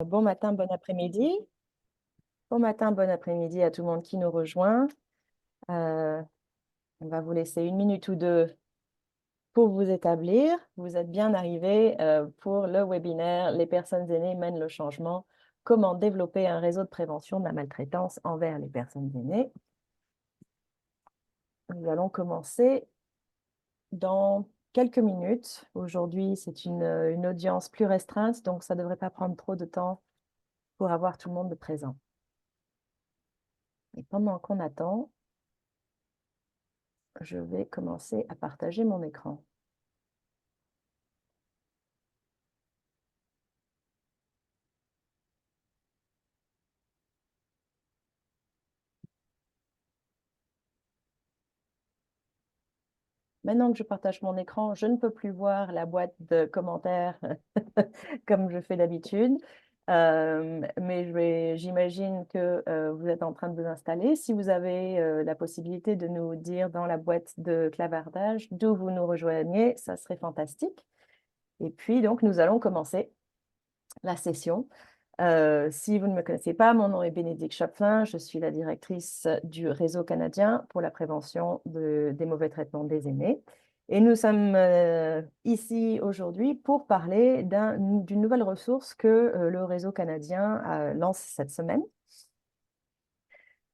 Bon matin, bon après-midi. Bon matin, bon après-midi à tout le monde qui nous rejoint. Euh, on va vous laisser une minute ou deux pour vous établir. Vous êtes bien arrivés pour le webinaire Les personnes aînées mènent le changement. Comment développer un réseau de prévention de la maltraitance envers les personnes aînées. Nous allons commencer dans quelques minutes. Aujourd'hui, c'est une audience plus restreinte, donc ça ne devrait pas prendre trop de temps pour avoir tout le monde présent. Et pendant qu'on attend, je vais commencer à partager mon écran. Maintenant que je partage mon écran, je ne peux plus voir la boîte de commentaires comme je fais d'habitude. Mais j'imagine que vous êtes en train de vous installer. Si vous avez la possibilité de nous dire dans la boîte de clavardage d'où vous nous rejoignez, ça serait fantastique. Et puis, donc, nous allons commencer la session. Si vous ne me connaissez pas, mon nom est Bénédicte Chapelain, je suis la directrice du Réseau canadien pour la prévention des mauvais traitements des aînés. Et nous sommes ici aujourd'hui pour parler d'une nouvelle ressource que le Réseau canadien lance cette semaine.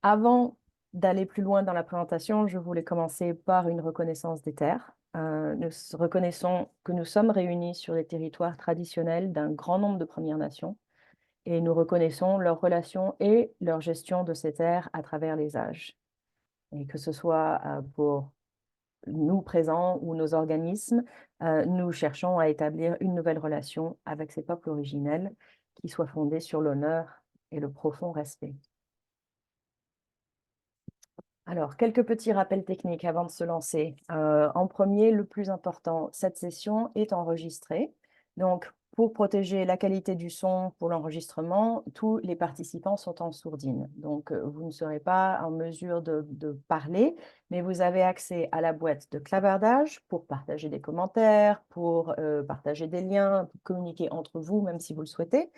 Avant d'aller plus loin dans la présentation, je voulais commencer par une reconnaissance des terres. Nous reconnaissons que nous sommes réunis sur les territoires traditionnels d'un grand nombre de Premières Nations et nous reconnaissons leur relation et leur gestion de ces terres à travers les âges. Et que ce soit pour nous présents ou nos organismes, nous cherchons à établir une nouvelle relation avec ces peuples originels qui soit fondée sur l'honneur et le profond respect. Alors, quelques petits rappels techniques avant de se lancer. En premier, le plus important, cette session est enregistrée. Donc, pour protéger la qualité du son pour l'enregistrement, tous les participants sont en sourdine. Donc, vous ne serez pas en mesure de parler, mais vous avez accès à la boîte de clavardage pour partager des commentaires, pour partager des liens, pour communiquer entre vous, même si vous le souhaitez.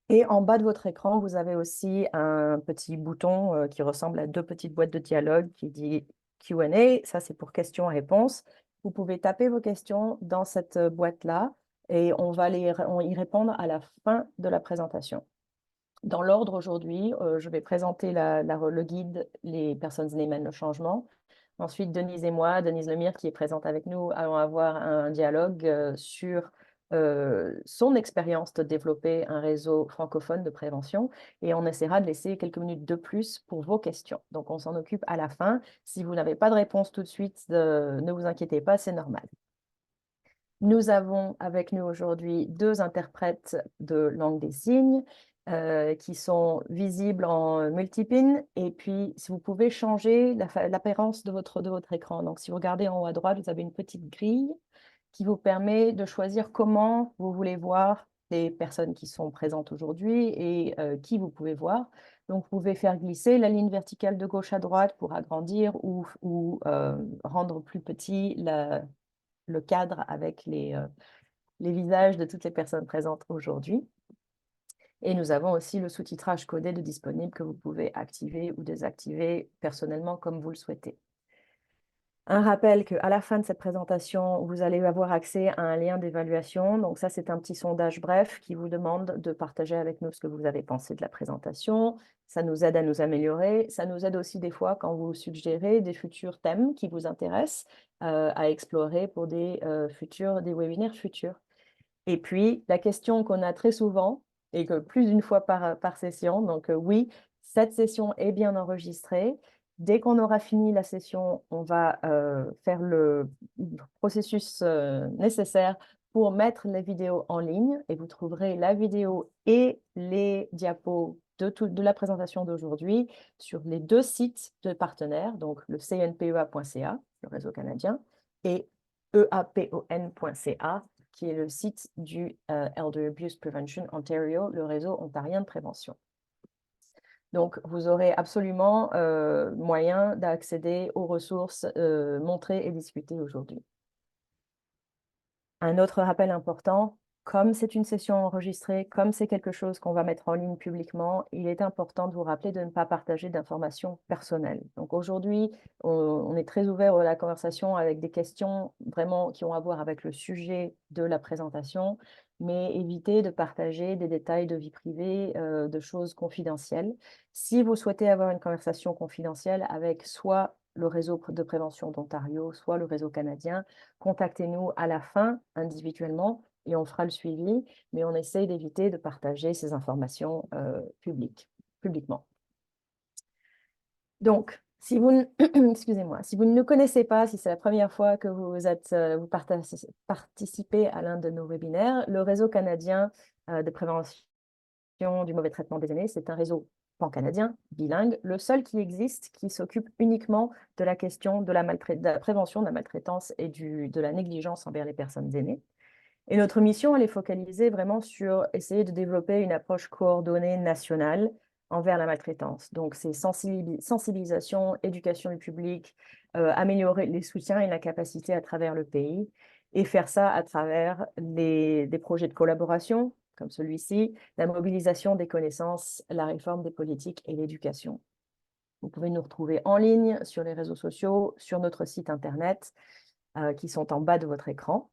Et en bas de votre écran, vous avez aussi un petit bouton qui ressemble à deux petites boîtes de dialogue qui dit Q&A. Ça, c'est pour questions-réponses. Vous pouvez taper vos questions dans cette boîte-là et on va y répondre à la fin de la présentation. Dans l'ordre aujourd'hui, je vais présenter le guide Les personnes aînées mènent le changement. Ensuite, Denise et moi, Denise Lemire qui est présente avec nous, allons avoir un dialogue sur son expérience de développer un réseau francophone de prévention et on essaiera de laisser quelques minutes de plus pour vos questions. Donc, on s'en occupe à la fin. Si vous n'avez pas de réponse tout de suite, ne vous inquiétez pas, c'est normal. Nous avons avec nous aujourd'hui deux interprètes de langue des signes qui sont visibles en multipin. Et puis, si vous pouvez changer l'apparence de votre écran. Donc, si vous regardez en haut à droite, vous avez une petite grille qui vous permet de choisir comment vous voulez voir les personnes qui sont présentes aujourd'hui et qui vous pouvez voir. Donc, vous pouvez faire glisser la ligne verticale de gauche à droite pour agrandir ou rendre plus petit le cadre avec les visages de toutes les personnes présentes aujourd'hui. Et nous avons aussi le sous-titrage codé de disponible que vous pouvez activer ou désactiver personnellement comme vous le souhaitez. Un rappel qu'à la fin de cette présentation, vous allez avoir accès à un lien d'évaluation. Donc ça, c'est un petit sondage bref qui vous demande de partager avec nous ce que vous avez pensé de la présentation. Ça nous aide à nous améliorer. Ça nous aide aussi des fois quand vous suggérez des futurs thèmes qui vous intéressent à explorer pour des webinaires futurs. Et puis, la question qu'on a très souvent, et que plus d'une fois par session, donc oui, cette session est bien enregistrée. Dès qu'on aura fini la session, on va faire le processus nécessaire pour mettre les vidéos en ligne et vous trouverez la vidéo et les diapos de la présentation d'aujourd'hui sur les deux sites de partenaires, donc le cnpea.ca, le réseau canadien, et eapon.ca, qui est le site du Elder Abuse Prevention Ontario, le réseau ontarien de prévention. Donc, vous aurez absolument moyen d'accéder aux ressources montrées et discutées aujourd'hui. Un autre rappel important, comme c'est une session enregistrée, comme c'est quelque chose qu'on va mettre en ligne publiquement, il est important de vous rappeler de ne pas partager d'informations personnelles. Donc aujourd'hui, on est très ouvert à la conversation avec des questions vraiment qui ont à voir avec le sujet de la présentation, mais évitez de partager des détails de vie privée, de choses confidentielles. Si vous souhaitez avoir une conversation confidentielle avec soit le réseau de prévention d'Ontario, soit le réseau canadien, contactez-nous à la fin individuellement et on fera le suivi, mais on essaye d'éviter de partager ces informations publiquement. Donc, si vous excusez-moi, si vous ne nous connaissez pas, si c'est la première fois que vous participez à l'un de nos webinaires, le réseau canadien de prévention du mauvais traitement des aînés, c'est un réseau pan-canadien, bilingue, le seul qui existe, qui s'occupe uniquement de la question de de la prévention de la maltraitance et de la négligence envers les personnes aînées. Et notre mission, elle est focalisée vraiment sur essayer de développer une approche coordonnée nationale envers la maltraitance. Donc, c'est sensibilisation, éducation du public, améliorer les soutiens et la capacité à travers le pays, et faire ça à travers des projets de collaboration, comme celui-ci, la mobilisation des connaissances, la réforme des politiques et l'éducation. Vous pouvez nous retrouver en ligne sur les réseaux sociaux, sur notre site Internet, qui sont en bas de votre écran.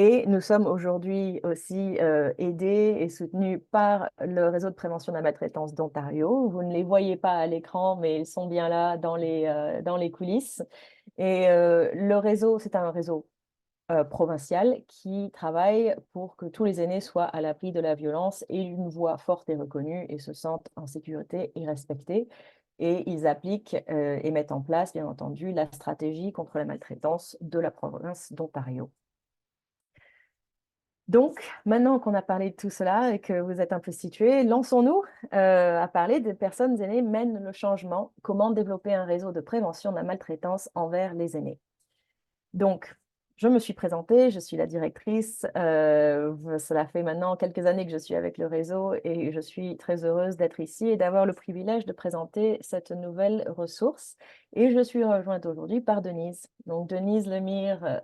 Et nous sommes aujourd'hui aussi aidés et soutenus par le réseau de prévention de la maltraitance d'Ontario. Vous ne les voyez pas à l'écran, mais ils sont bien là dans les coulisses. Et le réseau, c'est un réseau provincial qui travaille pour que tous les aînés soient à l'abri de la violence et une voix forte et reconnue et se sentent en sécurité et respectés. Et ils appliquent et mettent en place, bien entendu, la stratégie contre la maltraitance de la province d'Ontario. Donc, maintenant qu'on a parlé de tout cela et que vous êtes un peu situés, lançons-nous à parler des personnes aînées mènent le changement, comment développer un réseau de prévention de la maltraitance envers les aînés. Donc, je me suis présentée, je suis la directrice. Cela fait maintenant quelques années que je suis avec le réseau et je suis très heureuse d'être ici et d'avoir le privilège de présenter cette nouvelle ressource. Et je suis rejointe aujourd'hui par Denise. Donc, Denise Lemire,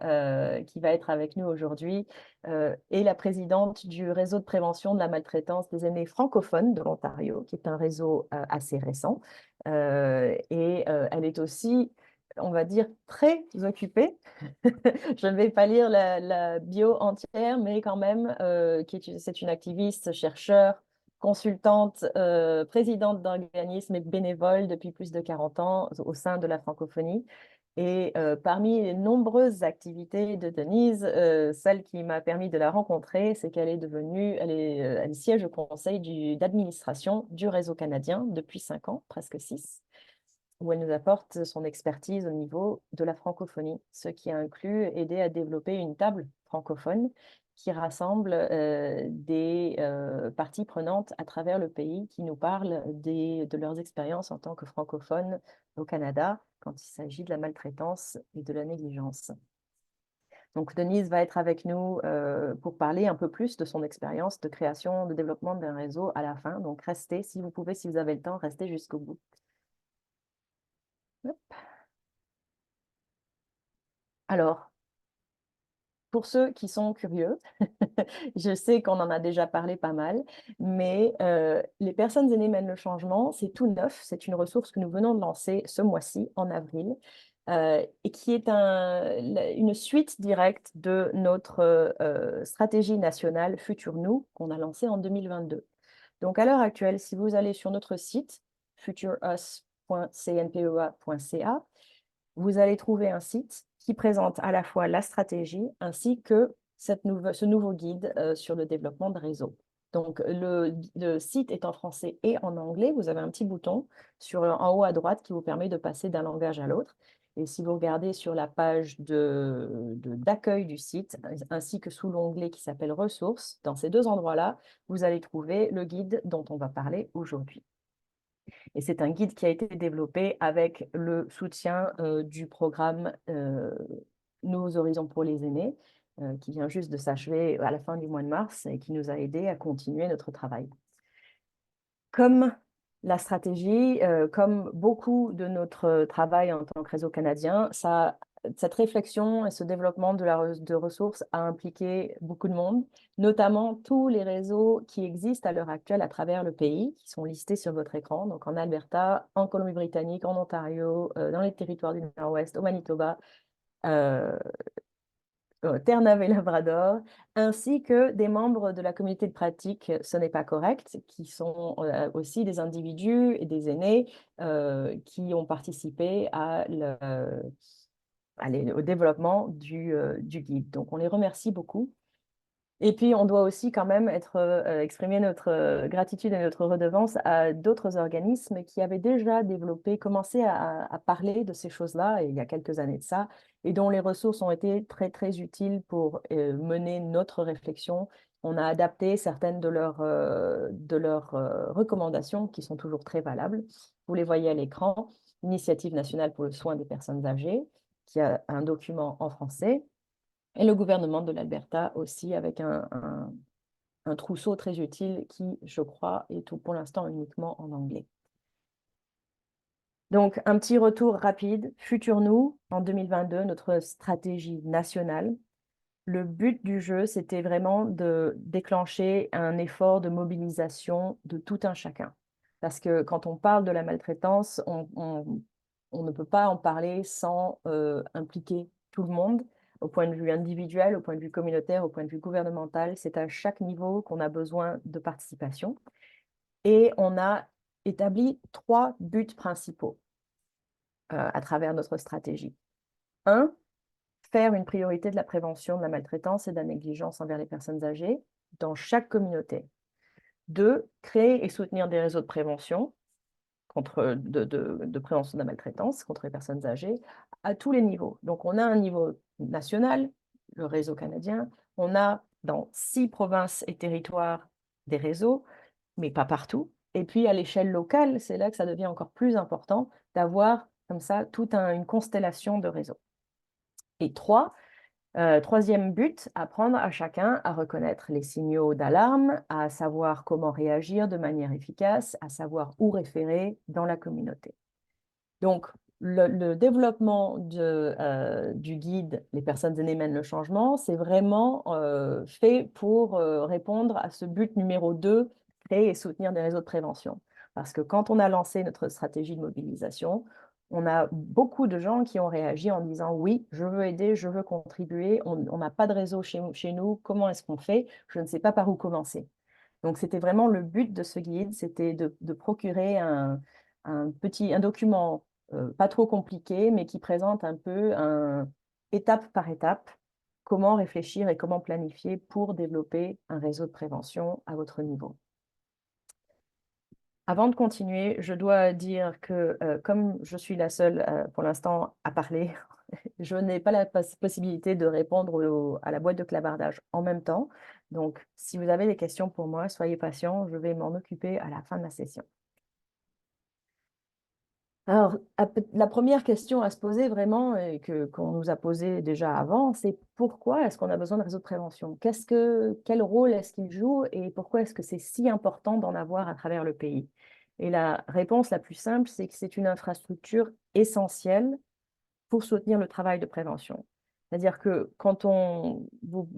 qui va être avec nous aujourd'hui, est la présidente du réseau de prévention de la maltraitance des aînés francophones de l'Ontario, qui est un réseau assez récent. Elle est aussi, on va dire, très occupée. Je ne vais pas lire la bio entière, mais quand même, c'est une activiste, chercheur, consultante, présidente d'organismes et bénévole depuis plus de 40 ans au sein de la francophonie. Et parmi les nombreuses activités de Denise, celle qui m'a permis de la rencontrer, c'est qu'elle est devenue, elle siège au conseil d'administration du réseau canadien depuis 5 ans, presque 6, où elle nous apporte son expertise au niveau de la francophonie, ce qui inclut aider à développer une table francophone qui rassemble des parties prenantes à travers le pays qui nous parlent de leurs expériences en tant que francophones au Canada quand il s'agit de la maltraitance et de la négligence. Donc, Denise va être avec nous pour parler un peu plus de son expérience de création, de développement d'un réseau à la fin. Donc, restez, si vous pouvez, si vous avez le temps, restez jusqu'au bout. Alors, pour ceux qui sont curieux, je sais qu'on en a déjà parlé pas mal, mais les personnes aînées mènent le changement, c'est tout neuf, c'est une ressource que nous venons de lancer ce mois-ci, en avril, et qui est une suite directe de notre stratégie nationale Futur Nous qu'on a lancée en 2022. Donc à l'heure actuelle, si vous allez sur notre site futurus.cnpea.ca, vous allez trouver un site qui présente à la fois la stratégie ainsi que ce nouveau guide sur le développement de réseau. Donc, le site est en français et en anglais. Vous avez un petit bouton en haut à droite qui vous permet de passer d'un langage à l'autre. Et si vous regardez sur la page d'accueil du site, ainsi que sous l'onglet qui s'appelle Ressources, dans ces deux endroits-là, vous allez trouver le guide dont on va parler aujourd'hui. Et c'est un guide qui a été développé avec le soutien du programme Nouveaux Horizons pour les aînés, qui vient juste de s'achever à la fin du mois de mars et qui nous a aidés à continuer notre travail. Comme la stratégie, comme beaucoup de notre travail en tant que réseau canadien, ça cette réflexion et ce développement de ressources a impliqué beaucoup de monde, notamment tous les réseaux qui existent à l'heure actuelle à travers le pays, qui sont listés sur votre écran, donc en Alberta, en Colombie-Britannique, en Ontario, dans les territoires du Nord-Ouest, au Manitoba, euh, Terre-Neuve et Labrador, ainsi que des membres de la communauté de pratique Ce n'est pas correct, qui sont aussi des individus et des aînés qui ont participé au développement du guide. Donc, on les remercie beaucoup. Et puis, on doit aussi quand même exprimer notre gratitude et notre redevance à d'autres organismes qui avaient déjà commencé à parler de ces choses-là il y a quelques années de ça, et dont les ressources ont été très, très utiles pour mener notre réflexion. On a adapté certaines de leurs recommandations qui sont toujours très valables. Vous les voyez à l'écran. Initiative nationale pour le soin des personnes âgées, qui a un document en français, et le gouvernement de l'Alberta aussi, avec un trousseau très utile qui, je crois, est tout pour l'instant uniquement en anglais. Donc, un petit retour rapide. Futur Nous, en 2022, notre stratégie nationale. Le but du jeu, c'était vraiment de déclencher un effort de mobilisation de tout un chacun. Parce que quand on parle de la maltraitance, on ne peut pas en parler sans impliquer tout le monde, au point de vue individuel, au point de vue communautaire, au point de vue gouvernemental. C'est à chaque niveau qu'on a besoin de participation. Et on a établi 3 buts principaux à travers notre stratégie. Un, faire une priorité de la prévention de la maltraitance et de la négligence envers les personnes âgées dans chaque communauté. 2, créer et soutenir des réseaux de prévention de prévention de la maltraitance contre les personnes âgées à tous les niveaux. Donc, on a un niveau national, le réseau canadien. On a dans 6 provinces et territoires des réseaux, mais pas partout. Et puis, à l'échelle locale, c'est là que ça devient encore plus important d'avoir comme ça toute une constellation de réseaux. Et 3, troisième but, apprendre à chacun à reconnaître les signaux d'alarme, à savoir comment réagir de manière efficace, à savoir où référer dans la communauté. Donc, le développement du guide Les personnes aînées mènent le changement, c'est vraiment fait pour répondre à ce but numéro 2, créer et soutenir des réseaux de prévention. Parce que quand on a lancé notre stratégie de mobilisation, on a beaucoup de gens qui ont réagi en disant oui, je veux aider, je veux contribuer, on n'a pas de réseau chez nous, comment est-ce qu'on fait? Je ne sais pas par où commencer. Donc, c'était vraiment le but de ce guide, c'était de procurer un document pas trop compliqué, mais qui présente un peu, étape par étape, comment réfléchir et comment planifier pour développer un réseau de prévention à votre niveau. Avant de continuer, je dois dire que comme je suis la seule pour l'instant à parler, je n'ai pas la possibilité de répondre à la boîte de clavardage en même temps. Donc, si vous avez des questions pour moi, soyez patient, je vais m'en occuper à la fin de la session. Alors, la première question à se poser vraiment, et qu'on nous a posée déjà avant, c'est pourquoi est-ce qu'on a besoin de réseaux de prévention? Quel rôle est-ce qu'ils jouent et pourquoi est-ce que c'est si important d'en avoir à travers le pays? Et la réponse la plus simple, c'est que c'est une infrastructure essentielle pour soutenir le travail de prévention. C'est-à-dire que quand vous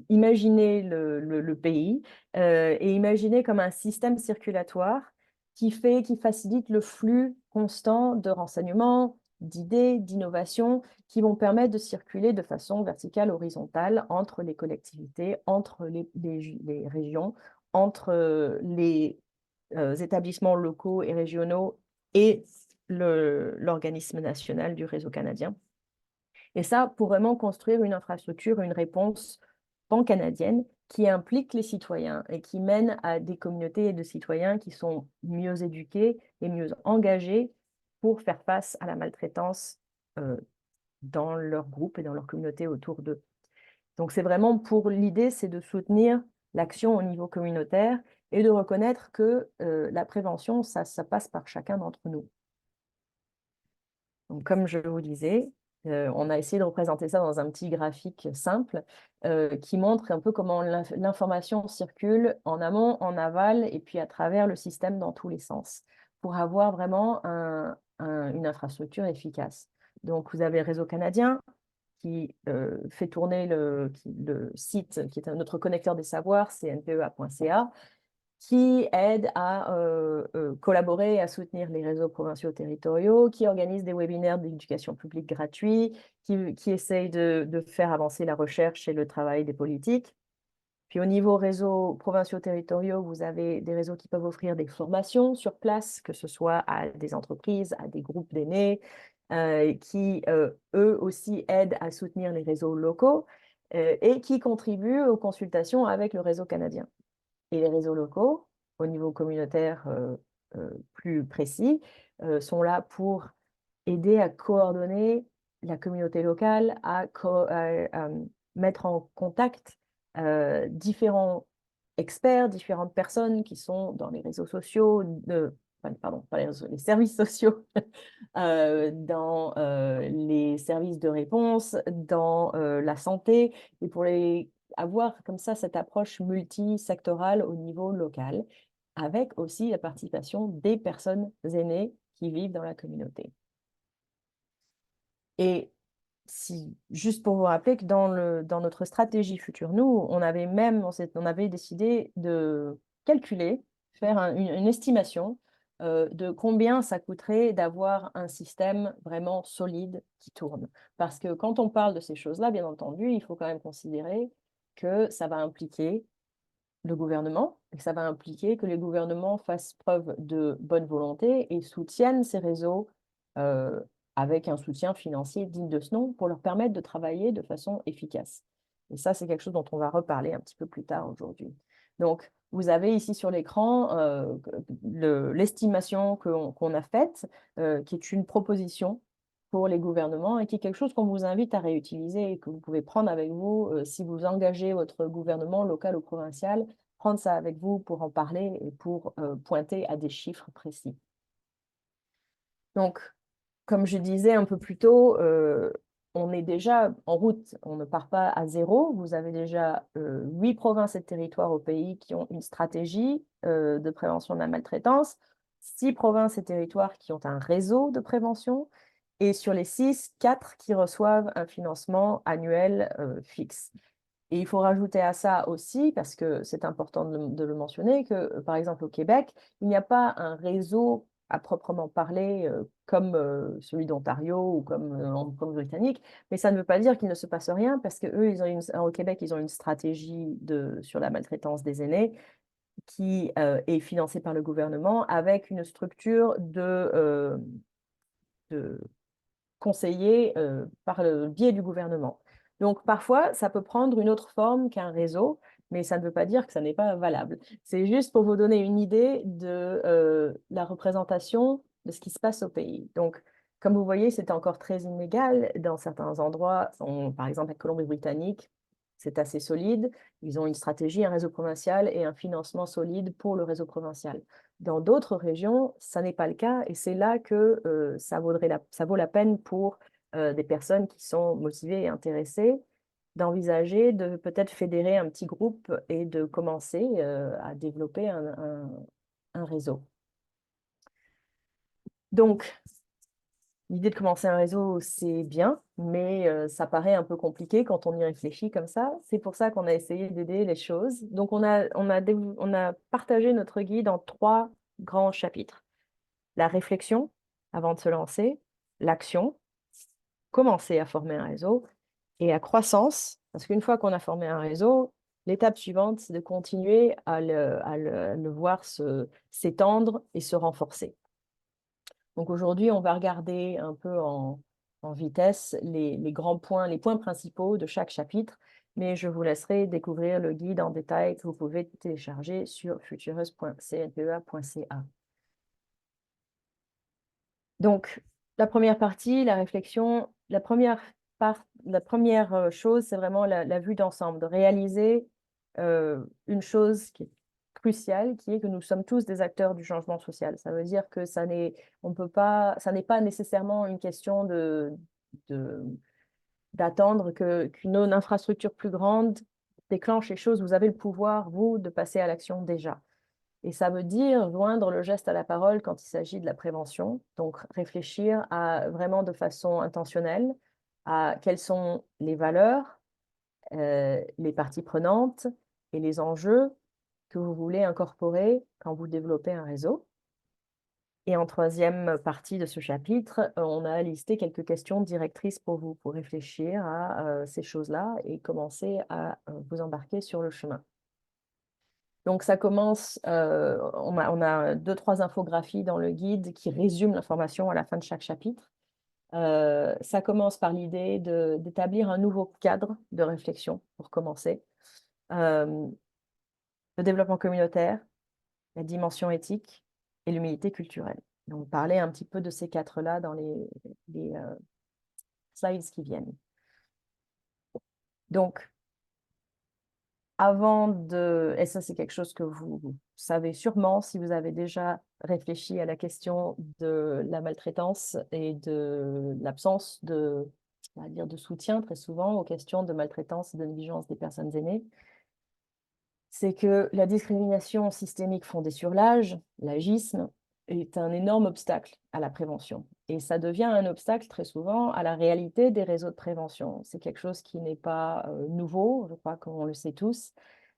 imaginez le pays et imaginez comme un système circulatoire qui facilite le flux constant de renseignements, d'idées, d'innovations qui vont permettre de circuler de façon verticale, horizontale entre les collectivités, entre les régions, entre les établissements locaux et régionaux et l'organisme national du réseau canadien. Et ça, pour vraiment construire une infrastructure, une réponse pan-canadienne qui implique les citoyens et qui mène à des communautés de citoyens qui sont mieux éduqués et mieux engagés pour faire face à la maltraitance dans leur groupe et dans leur communauté autour d'eux. Donc, c'est vraiment l'idée, c'est de soutenir l'action au niveau communautaire et de reconnaître que la prévention, ça passe par chacun d'entre nous. Donc, comme je vous disais, on a essayé de représenter ça dans un petit graphique simple qui montre un peu comment l'information circule en amont, en aval et puis à travers le système dans tous les sens pour avoir vraiment une infrastructure efficace. Donc, vous avez le réseau canadien qui fait tourner le site, qui est notre connecteur des savoirs, cnpea.ca, qui aide à collaborer et à soutenir les réseaux provinciaux territoriaux, qui organise des webinaires d'éducation publique gratuits, qui essaye de faire avancer la recherche et le travail des politiques. Puis au niveau réseaux provinciaux territoriaux, vous avez des réseaux qui peuvent offrir des formations sur place, que ce soit à des entreprises, à des groupes d'aînés, qui eux aussi aident à soutenir les réseaux locaux et qui contribuent aux consultations avec le réseau canadien. Et les réseaux locaux, au niveau communautaire plus précis, sont là pour aider à coordonner la communauté locale, à mettre en contact différents experts, différentes personnes qui sont dans les réseaux sociaux, pardon, pas les services sociaux, dans les services de réponse, dans la santé, et pour avoir comme ça cette approche multisectorale au niveau local, avec aussi la participation des personnes aînées qui vivent dans la communauté. Et juste pour vous rappeler que dans notre stratégie future, nous, on avait décidé de calculer, faire une estimation de combien ça coûterait d'avoir un système vraiment solide qui tourne. Parce que quand on parle de ces choses-là, bien entendu, il faut quand même considérer que ça va impliquer le gouvernement, et que ça va impliquer que les gouvernements fassent preuve de bonne volonté et soutiennent ces réseaux euh, avec un soutien financier digne de ce nom pour leur permettre de travailler de façon efficace. Et ça, c'est quelque chose dont on va reparler un petit peu plus tard aujourd'hui. Donc, vous avez ici sur l'écran l'estimation qu'on a faite, qui est une proposition pour les gouvernements et qui est quelque chose qu'on vous invite à réutiliser et que vous pouvez prendre avec vous si vous engagez votre gouvernement local ou provincial, prendre ça avec vous pour en parler et pour pointer à des chiffres précis. Donc, comme je disais un peu plus tôt, on est déjà en route, on ne part pas à zéro. Vous avez déjà 8 provinces et territoires au pays qui ont une stratégie de prévention de la maltraitance, 6 provinces et territoires qui ont un réseau de prévention, et sur les 6, 4 qui reçoivent un financement annuel fixe. Et il faut rajouter à ça aussi, parce que c'est important de le mentionner, que par exemple au Québec, il n'y a pas un réseau à proprement parler comme celui d'Ontario ou comme en Colombie-Britannique, mais ça ne veut pas dire qu'il ne se passe rien, parce que eux, au Québec, ils ont une stratégie sur la maltraitance des aînés qui est financée par le gouvernement avec une structure de conseillés par le biais du gouvernement. Donc parfois, ça peut prendre une autre forme qu'un réseau, mais ça ne veut pas dire que ça n'est pas valable. C'est juste pour vous donner une idée de la représentation de ce qui se passe au pays. Donc, comme vous voyez, c'est encore très inégal. Dans certains endroits, par exemple la Colombie-Britannique, c'est assez solide. Ils ont une stratégie, un réseau provincial et un financement solide pour le réseau provincial. Dans d'autres régions, ça n'est pas le cas et c'est là que ça vaut la peine pour des personnes qui sont motivées et intéressées d'envisager de peut-être fédérer un petit groupe et de commencer à développer un réseau. Donc, l'idée de commencer un réseau, c'est bien, mais ça paraît un peu compliqué quand on y réfléchit comme ça. C'est pour ça qu'on a essayé d'aider les choses. Donc, on a partagé notre guide en 3 grands chapitres. La réflexion avant de se lancer, l'action, commencer à former un réseau, et la croissance, parce qu'une fois qu'on a formé un réseau, l'étape suivante, c'est de continuer à le voir s'étendre et se renforcer. Donc aujourd'hui, on va regarder un peu en vitesse les grands points, les points principaux de chaque chapitre, mais je vous laisserai découvrir le guide en détail que vous pouvez télécharger sur futureuse.cnpea.ca. Donc, la première partie, la réflexion, la première chose, c'est vraiment la vue d'ensemble, de réaliser une chose qui est cruciale, qui est que nous sommes tous des acteurs du changement social. Ça veut dire que ça n'est pas nécessairement une question d'attendre qu'une infrastructure plus grande déclenche les choses. Vous avez le pouvoir, vous, de passer à l'action déjà. Et ça veut dire joindre le geste à la parole quand il s'agit de la prévention. Donc, réfléchir vraiment de façon intentionnelle à quelles sont les valeurs, les parties prenantes et les enjeux que vous voulez incorporer quand vous développez un réseau. Et en troisième partie de ce chapitre, on a listé quelques questions directrices pour vous, pour réfléchir à ces choses-là et commencer à vous embarquer sur le chemin. Donc, ça commence, on a 2-3 infographies dans le guide qui résument l'information à la fin de chaque chapitre. Ça commence par l'idée d'établir un nouveau cadre de réflexion pour commencer. Le développement communautaire, la dimension éthique et l'humilité culturelle. Donc, parler un petit peu de ces 4-là dans les slides qui viennent. Donc, et ça c'est quelque chose que vous savez sûrement si vous avez déjà réfléchi à la question de la maltraitance et de l'absence on va dire, de soutien très souvent aux questions de maltraitance et de négligence des personnes aînées, c'est que la discrimination systémique fondée sur l'âge, l'agisme, est un énorme obstacle à la prévention. Et ça devient un obstacle très souvent à la réalité des réseaux de prévention. C'est quelque chose qui n'est pas nouveau, je crois qu'on le sait tous.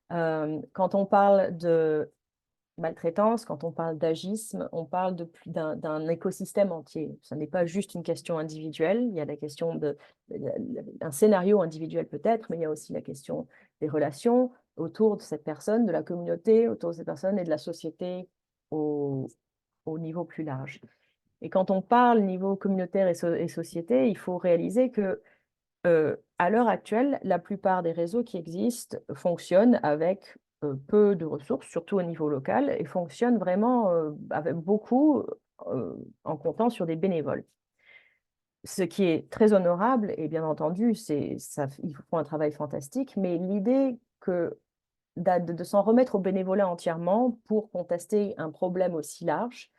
Quand on parle de maltraitance, quand on parle d'agisme, on parle d'un écosystème entier. Ce n'est pas juste une question individuelle, il y a la question d'un scénario individuel peut-être, mais il y a aussi la question des relations autour de cette personne, de la communauté, autour de cette personne et de la société au niveau plus large. Et quand on parle niveau communautaire et société, il faut réaliser que à l'heure actuelle, la plupart des réseaux qui existent fonctionnent avec peu de ressources, surtout au niveau local, et fonctionnent vraiment avec beaucoup en comptant sur des bénévoles. Ce qui est très honorable, et bien entendu, ils font un travail fantastique, mais l'idée de s'en remettre au bénévolat entièrement pour contester un problème aussi large,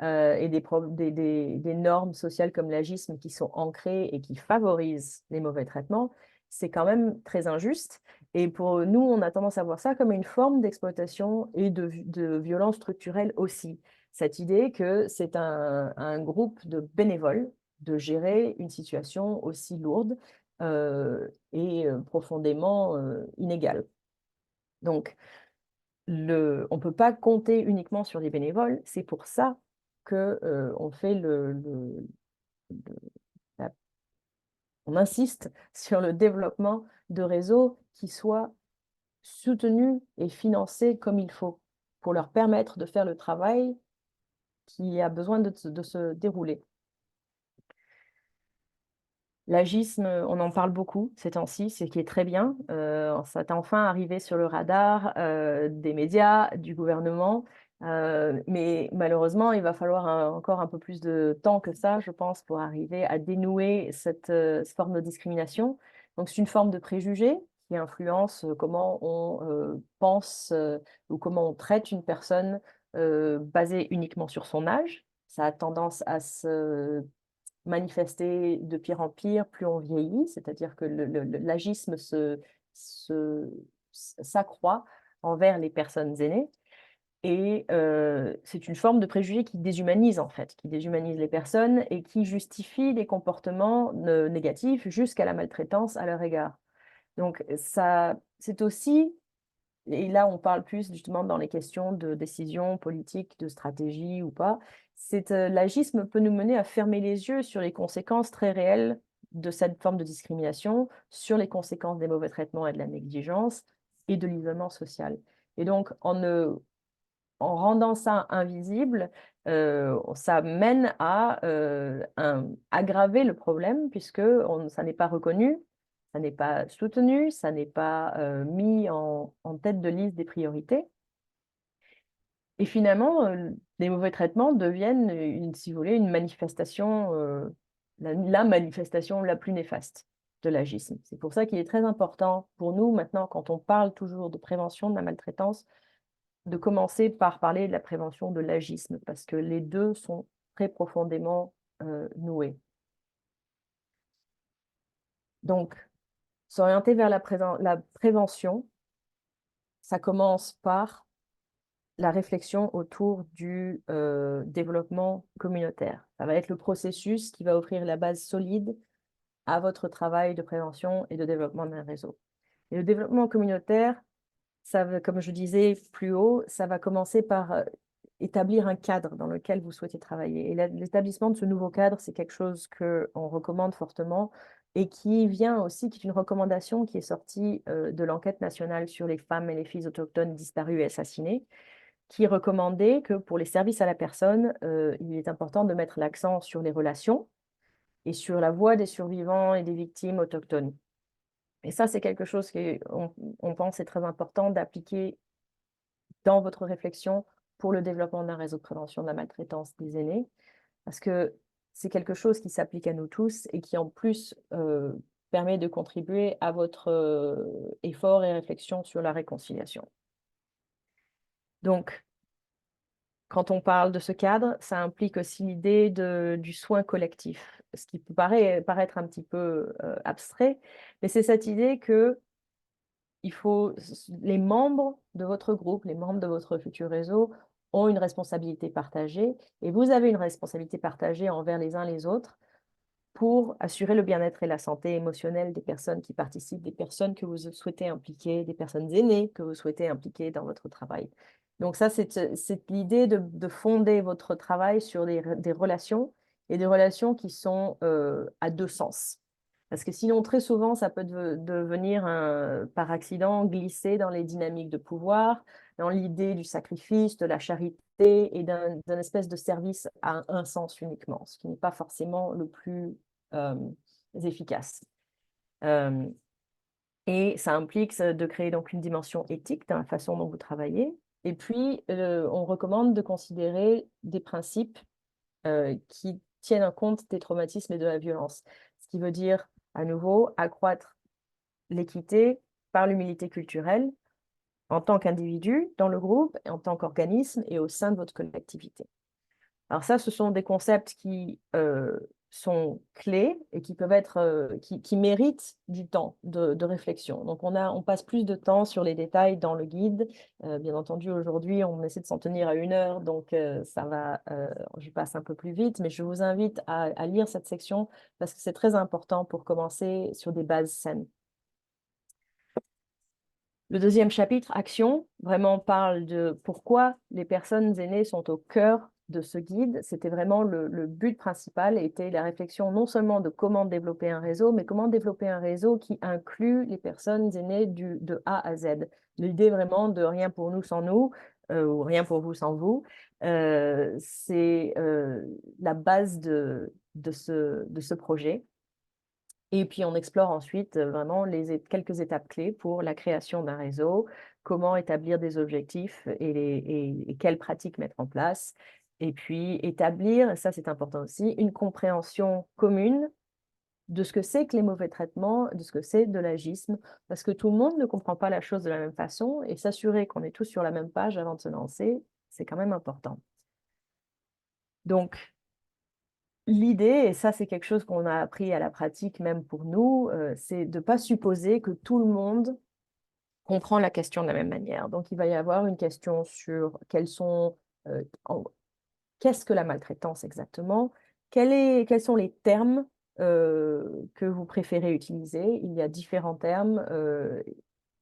et des normes sociales comme l'agisme qui sont ancrées et qui favorisent les mauvais traitements, c'est quand même très injuste. Et pour nous, on a tendance à voir ça comme une forme d'exploitation et de violence structurelle aussi. Cette idée que c'est un groupe de bénévoles de gérer une situation aussi lourde et profondément inégale. Donc, on ne peut pas compter uniquement sur les bénévoles. C'est pour ça qu'on fait on insiste sur le développement de réseaux qui soient soutenus et financés comme il faut pour leur permettre de faire le travail qui a besoin de se dérouler. L'agisme, on en parle beaucoup ces temps-ci, ce qui est très bien. Ça est enfin arrivé sur le radar des médias, du gouvernement. Mais malheureusement, il va falloir encore un peu plus de temps que ça, je pense, pour arriver à dénouer cette forme de discrimination. Donc, c'est une forme de préjugé qui influence comment on pense ou comment on traite une personne basée uniquement sur son âge. Ça a tendance à se manifester de pire en pire plus on vieillit, c'est-à-dire que l'agisme s'accroît envers les personnes aînées. Et c'est une forme de préjugé qui déshumanise en fait, qui déshumanise les personnes et qui justifie des comportements négatifs jusqu'à la maltraitance à leur égard. Donc ça, c'est aussi, et là on parle plus justement dans les questions de décision politique, de stratégie ou pas, l'agisme peut nous mener à fermer les yeux sur les conséquences très réelles de cette forme de discrimination, sur les conséquences des mauvais traitements et de la négligence et de l'isolement social. Et donc, en rendant ça invisible, ça mène à aggraver le problème puisque ça n'est pas reconnu, ça n'est pas soutenu, ça n'est pas mis en tête de liste des priorités. Et finalement, les mauvais traitements deviennent, si vous voulez, une manifestation, la manifestation la plus néfaste de l'agisme. C'est pour ça qu'il est très important pour nous maintenant, quand on parle toujours de prévention de la maltraitance, de commencer par parler de la prévention de l'agisme, parce que les deux sont très profondément noués. Donc, s'orienter vers la prévention, ça commence par la réflexion autour du développement communautaire. Ça va être le processus qui va offrir la base solide à votre travail de prévention et de développement d'un réseau. Et le développement communautaire, ça va, comme je disais plus haut, ça va commencer par établir un cadre dans lequel vous souhaitez travailler. Et l'établissement de ce nouveau cadre, c'est quelque chose qu'on recommande fortement et qui vient aussi, qui est une recommandation qui est sortie de l'enquête nationale sur les femmes et les filles autochtones disparues et assassinées, qui recommandait que pour les services à la personne, il est important de mettre l'accent sur les relations et sur la voix des survivants et des victimes autochtones. Et ça, c'est quelque chose qu'on pense est très important d'appliquer dans votre réflexion pour le développement d'un réseau de prévention de la maltraitance des aînés, parce que c'est quelque chose qui s'applique à nous tous et qui en plus permet de contribuer à votre effort et réflexion sur la réconciliation. Donc, quand on parle de ce cadre, ça implique aussi l'idée du soin collectif, ce qui peut paraître un petit peu abstrait, mais c'est cette idée que les membres de votre groupe, les membres de votre futur réseau ont une responsabilité partagée et vous avez une responsabilité partagée envers les uns les autres pour assurer le bien-être et la santé émotionnelle des personnes qui participent, des personnes que vous souhaitez impliquer, des personnes aînées que vous souhaitez impliquer dans votre travail. Donc ça, c'est l'idée de fonder votre travail sur des relations et des relations qui sont à deux sens. Parce que sinon, très souvent, ça peut devenir par accident glisser dans les dynamiques de pouvoir, dans l'idée du sacrifice, de la charité et d'un espèce de service à un sens uniquement, ce qui n'est pas forcément le plus efficace. Et ça implique de créer donc une dimension éthique dans la façon dont vous travaillez. Et puis, on recommande de considérer des principes qui tiennent compte des traumatismes et de la violence. Ce qui veut dire, à nouveau, accroître l'équité par l'humilité culturelle en tant qu'individu dans le groupe, en tant qu'organisme et au sein de votre collectivité. Alors ça, ce sont des concepts qui sont clés et qui peuvent être, qui méritent du temps de réflexion. Donc on passe plus de temps sur les détails dans le guide. Bien entendu, aujourd'hui, on essaie de s'en tenir à 1 heure, donc je passe un peu plus vite, mais je vous invite à lire cette section parce que c'est très important pour commencer sur des bases saines. Le deuxième chapitre, Action, vraiment parle de pourquoi les personnes aînées sont au cœur de ce guide. C'était vraiment le but principal, était la réflexion non seulement de comment développer un réseau, mais comment développer un réseau qui inclut les personnes aînées de A à Z. L'idée vraiment de rien pour nous sans nous, ou rien pour vous sans vous, c'est la base de ce projet. Et puis, on explore ensuite vraiment quelques étapes clés pour la création d'un réseau, comment établir des objectifs et quelles pratiques mettre en place. Et puis, établir, et ça c'est important aussi, une compréhension commune de ce que c'est que les mauvais traitements, de ce que c'est de l'agisme, parce que tout le monde ne comprend pas la chose de la même façon, et s'assurer qu'on est tous sur la même page avant de se lancer, c'est quand même important. Donc, l'idée, et ça c'est quelque chose qu'on a appris à la pratique même pour nous, c'est de ne pas supposer que tout le monde comprend la question de la même manière. Donc il va y avoir une question sur qu'est-ce que la maltraitance exactement, quels sont les termes que vous préférez utiliser. Il y a différents termes,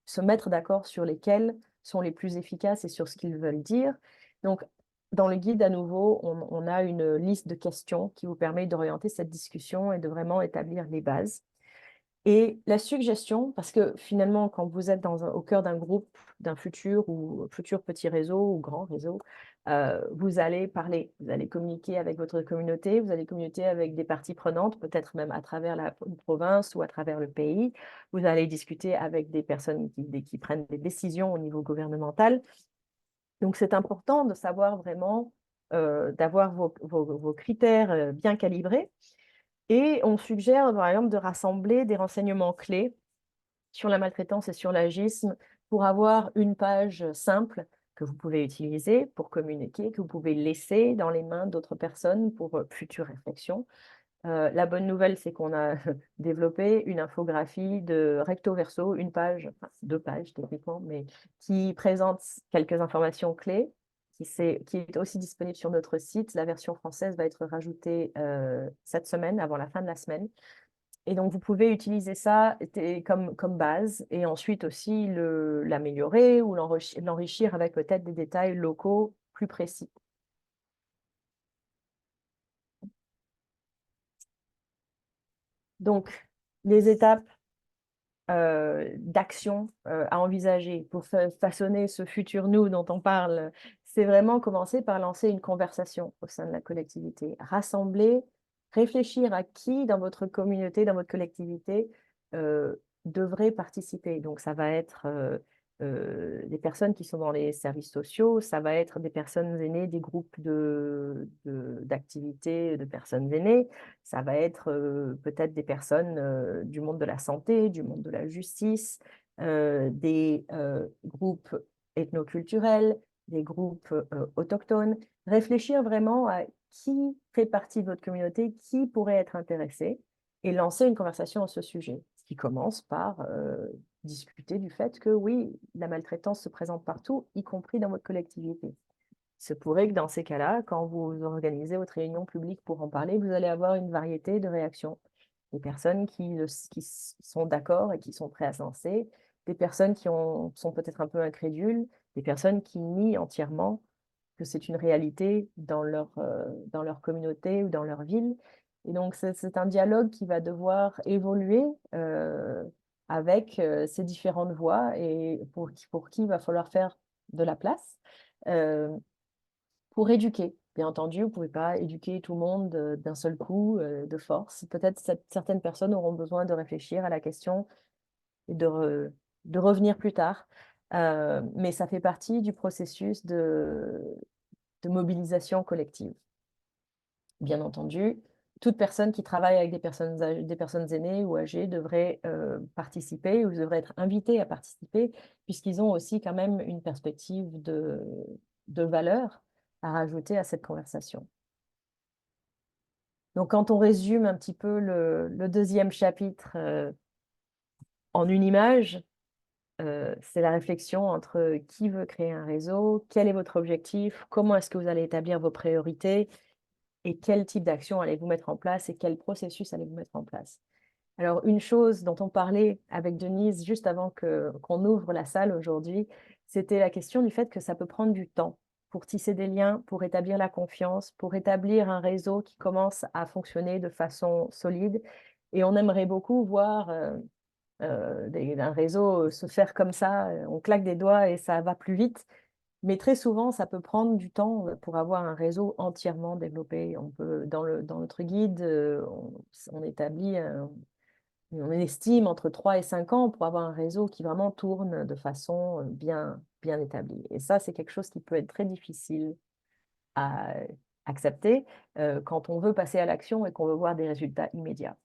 se mettre d'accord sur lesquels sont les plus efficaces et sur ce qu'ils veulent dire. Donc, dans le guide, à nouveau, on a une liste de questions qui vous permet d'orienter cette discussion et de vraiment établir les bases. Et la suggestion, parce que finalement, quand vous êtes au cœur d'un groupe, d'un futur petit réseau ou grand réseau, vous allez parler, vous allez communiquer avec votre communauté, vous allez communiquer avec des parties prenantes, peut-être même à travers la province ou à travers le pays. Vous allez discuter avec des personnes qui prennent des décisions au niveau gouvernemental. Donc, c'est important de savoir vraiment, d'avoir vos critères bien calibrés. Et on suggère, par exemple, de rassembler des renseignements clés sur la maltraitance et sur l'agisme pour avoir une page simple que vous pouvez utiliser pour communiquer, que vous pouvez laisser dans les mains d'autres personnes pour future réflexion. La bonne nouvelle, c'est qu'on a développé une infographie de recto verso, une page, enfin, 2 pages techniquement, mais qui présente quelques informations clés qui est aussi disponible sur notre site. La version française va être rajoutée cette semaine, avant la fin de la semaine. Et donc, vous pouvez utiliser ça comme base et ensuite aussi l'améliorer ou l'enrichir avec peut-être des détails locaux plus précis. Donc, les étapes d'action à envisager pour façonner ce futur nous dont on parle, c'est vraiment commencer par lancer une conversation au sein de la collectivité, rassembler, réfléchir à qui dans votre communauté, dans votre collectivité devrait participer. Donc ça va être des personnes qui sont dans les services sociaux, ça va être des personnes aînées, des groupes d'activités de personnes aînées, ça va être peut-être des personnes du monde de la santé, du monde de la justice, des groupes ethnoculturels, des groupes autochtones. Réfléchir vraiment à qui fait partie de votre communauté, qui pourrait être intéressé, et lancer une conversation à ce sujet, ce qui commence par discuter du fait que oui, la maltraitance se présente partout, y compris dans votre collectivité. Il se pourrait que dans ces cas-là, quand vous organisez votre réunion publique pour en parler, vous allez avoir une variété de réactions. Des personnes qui sont d'accord et qui sont prêtes à se lancer, des personnes sont peut-être un peu incrédules, des personnes qui nient entièrement que c'est une réalité dans leur communauté ou dans leur ville. Et donc, c'est un dialogue qui va devoir évoluer avec ces différentes voix et pour qui il va falloir faire de la place. Euh, pour éduquer. Bien entendu, vous ne pouvez pas éduquer tout le monde d'un seul coup, de force. Peut-être certaines personnes auront besoin de réfléchir à la question et de revenir plus tard. Mais ça fait partie du processus de mobilisation collective. Bien entendu, toute personne qui travaille avec des personnes aînées ou âgées devrait participer ou devrait être invitée à participer, puisqu'ils ont aussi quand même une perspective de valeur à rajouter à cette conversation. Donc, quand on résume un petit peu le deuxième chapitre en une image, c'est la réflexion entre qui veut créer un réseau, quel est votre objectif, comment est-ce que vous allez établir vos priorités et quel type d'action allez-vous mettre en place et quel processus allez-vous mettre en place. Alors, une chose dont on parlait avec Denise juste avant qu'on ouvre la salle aujourd'hui, c'était la question du fait que ça peut prendre du temps pour tisser des liens, pour établir la confiance, pour établir un réseau qui commence à fonctionner de façon solide. Et on aimerait beaucoup voir un réseau se faire comme ça, on claque des doigts et ça va plus vite. Mais très souvent, ça peut prendre du temps pour avoir un réseau entièrement développé. On peut, dans notre guide, on établit on estime entre 3 et 5 ans pour avoir un réseau qui vraiment tourne de façon bien établie. Et ça, c'est quelque chose qui peut être très difficile à accepter quand on veut passer à l'action et qu'on veut voir des résultats immédiats.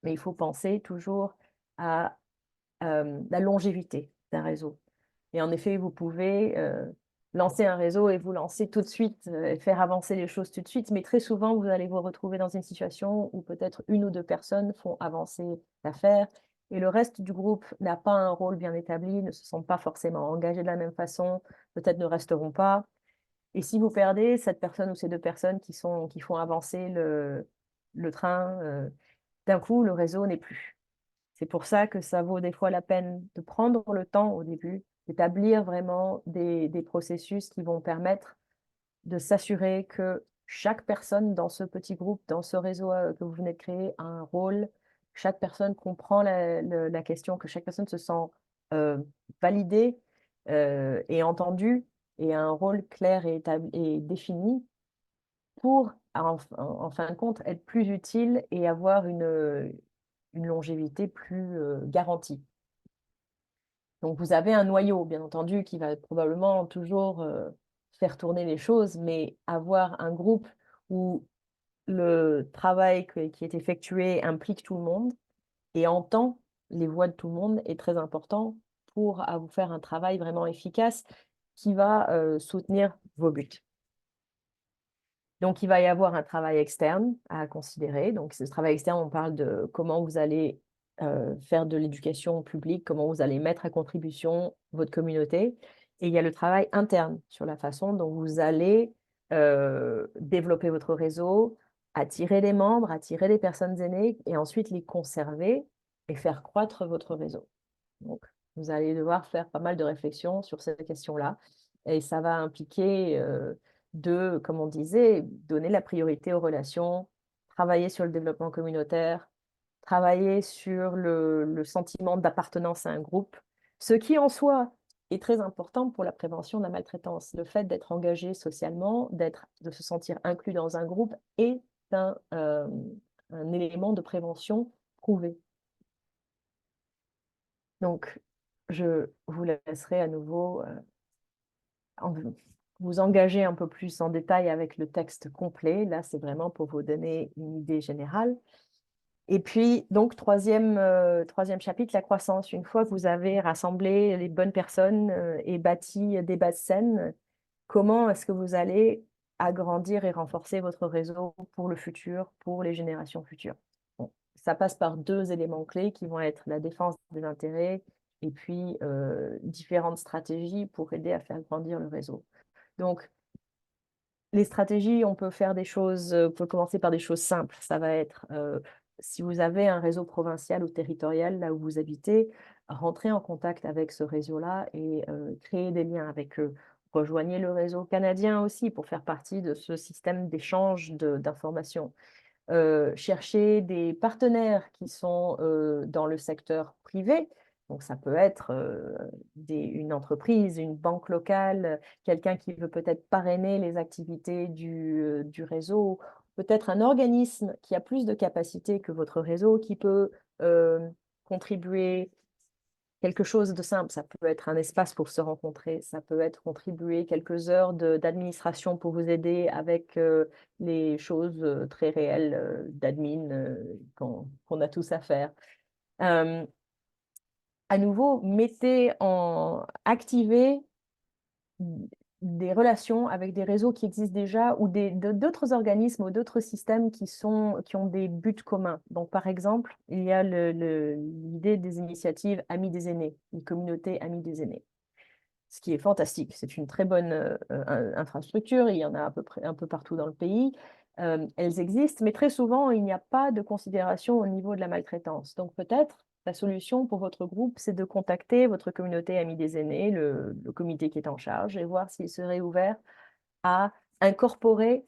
Mais il faut penser toujours à la longévité d'un réseau. Et en effet, vous pouvez lancer un réseau et vous lancer tout de suite, et faire avancer les choses tout de suite, mais très souvent, vous allez vous retrouver dans une situation où peut-être une ou deux personnes font avancer l'affaire et le reste du groupe n'a pas un rôle bien établi, ne se sentent pas forcément engagés de la même façon, peut-être ne resteront pas. Et si vous perdez cette personne ou ces deux personnes qui font avancer le train, d'un coup, le réseau n'est plus. C'est pour ça que ça vaut des fois la peine de prendre le temps au début, d'établir vraiment des processus qui vont permettre de s'assurer que chaque personne dans ce petit groupe, dans ce réseau que vous venez de créer, a un rôle. Chaque personne comprend la question, que chaque personne se sent euh, validée et entendue et a un rôle clair et défini pour, en fin de compte, être plus utile et avoir une longévité plus garantie. Donc, vous avez un noyau, bien entendu, qui va probablement toujours faire tourner les choses, mais avoir un groupe où le travail qui est effectué implique tout le monde et entend les voix de tout le monde est très important pour vous faire un travail vraiment efficace qui va soutenir vos buts. Donc, il va y avoir un travail externe à considérer. Donc, ce travail externe, on parle de comment vous allez faire de l'éducation publique, comment vous allez mettre à contribution votre communauté. Et il y a le travail interne sur la façon dont vous allez développer votre réseau, attirer des membres, attirer des personnes aînées et ensuite les conserver et faire croître votre réseau. Donc, vous allez devoir faire pas mal de réflexions sur ces questions-là et ça va impliquer comme on disait, donner la priorité aux relations, travailler sur le développement communautaire, travailler sur le sentiment d'appartenance à un groupe, ce qui en soi est très important pour la prévention de la maltraitance. Le fait d'être engagé socialement, de se sentir inclus dans un groupe est un élément de prévention prouvé. Donc, je vous laisserai à nouveau vous engager un peu plus en détail avec le texte complet. Là, c'est vraiment pour vous donner une idée générale. Et puis, donc, troisième chapitre, la croissance. Une fois que vous avez rassemblé les bonnes personnes et bâti des bases saines, comment est-ce que vous allez agrandir et renforcer votre réseau pour le futur, pour les générations futures? Bon, ça passe par deux éléments clés qui vont être la défense des intérêts et puis différentes stratégies pour aider à faire grandir le réseau. Donc, les stratégies, on peut faire des choses, on peut commencer par des choses simples. Ça va être, si vous avez un réseau provincial ou territorial là où vous habitez, rentrez en contact avec ce réseau-là et créez des liens avec eux. Rejoignez le réseau canadien aussi pour faire partie de ce système d'échange d'informations. Chercher des partenaires qui sont dans le secteur privé. Donc, ça peut être une entreprise, une banque locale, quelqu'un qui veut peut-être parrainer les activités du réseau, peut-être un organisme qui a plus de capacité que votre réseau, qui peut contribuer quelque chose de simple. Ça peut être un espace pour se rencontrer, ça peut être contribuer quelques heures d'administration pour vous aider avec les choses très réelles d'admin qu'on a tous à faire. À nouveau, activez des relations avec des réseaux qui existent déjà ou d'autres organismes ou d'autres systèmes qui ont des buts communs. Donc, par exemple, il y a l'idée des initiatives Amis des aînés, une communauté Amis des aînés, ce qui est fantastique. C'est une très bonne infrastructure, il y en a à peu près un peu partout dans le pays. Elles existent, mais très souvent, il n'y a pas de considération au niveau de la maltraitance. Donc, peut-être la solution pour votre groupe, c'est de contacter votre communauté Amis des aînés, le comité qui est en charge, et voir s'il serait ouvert à incorporer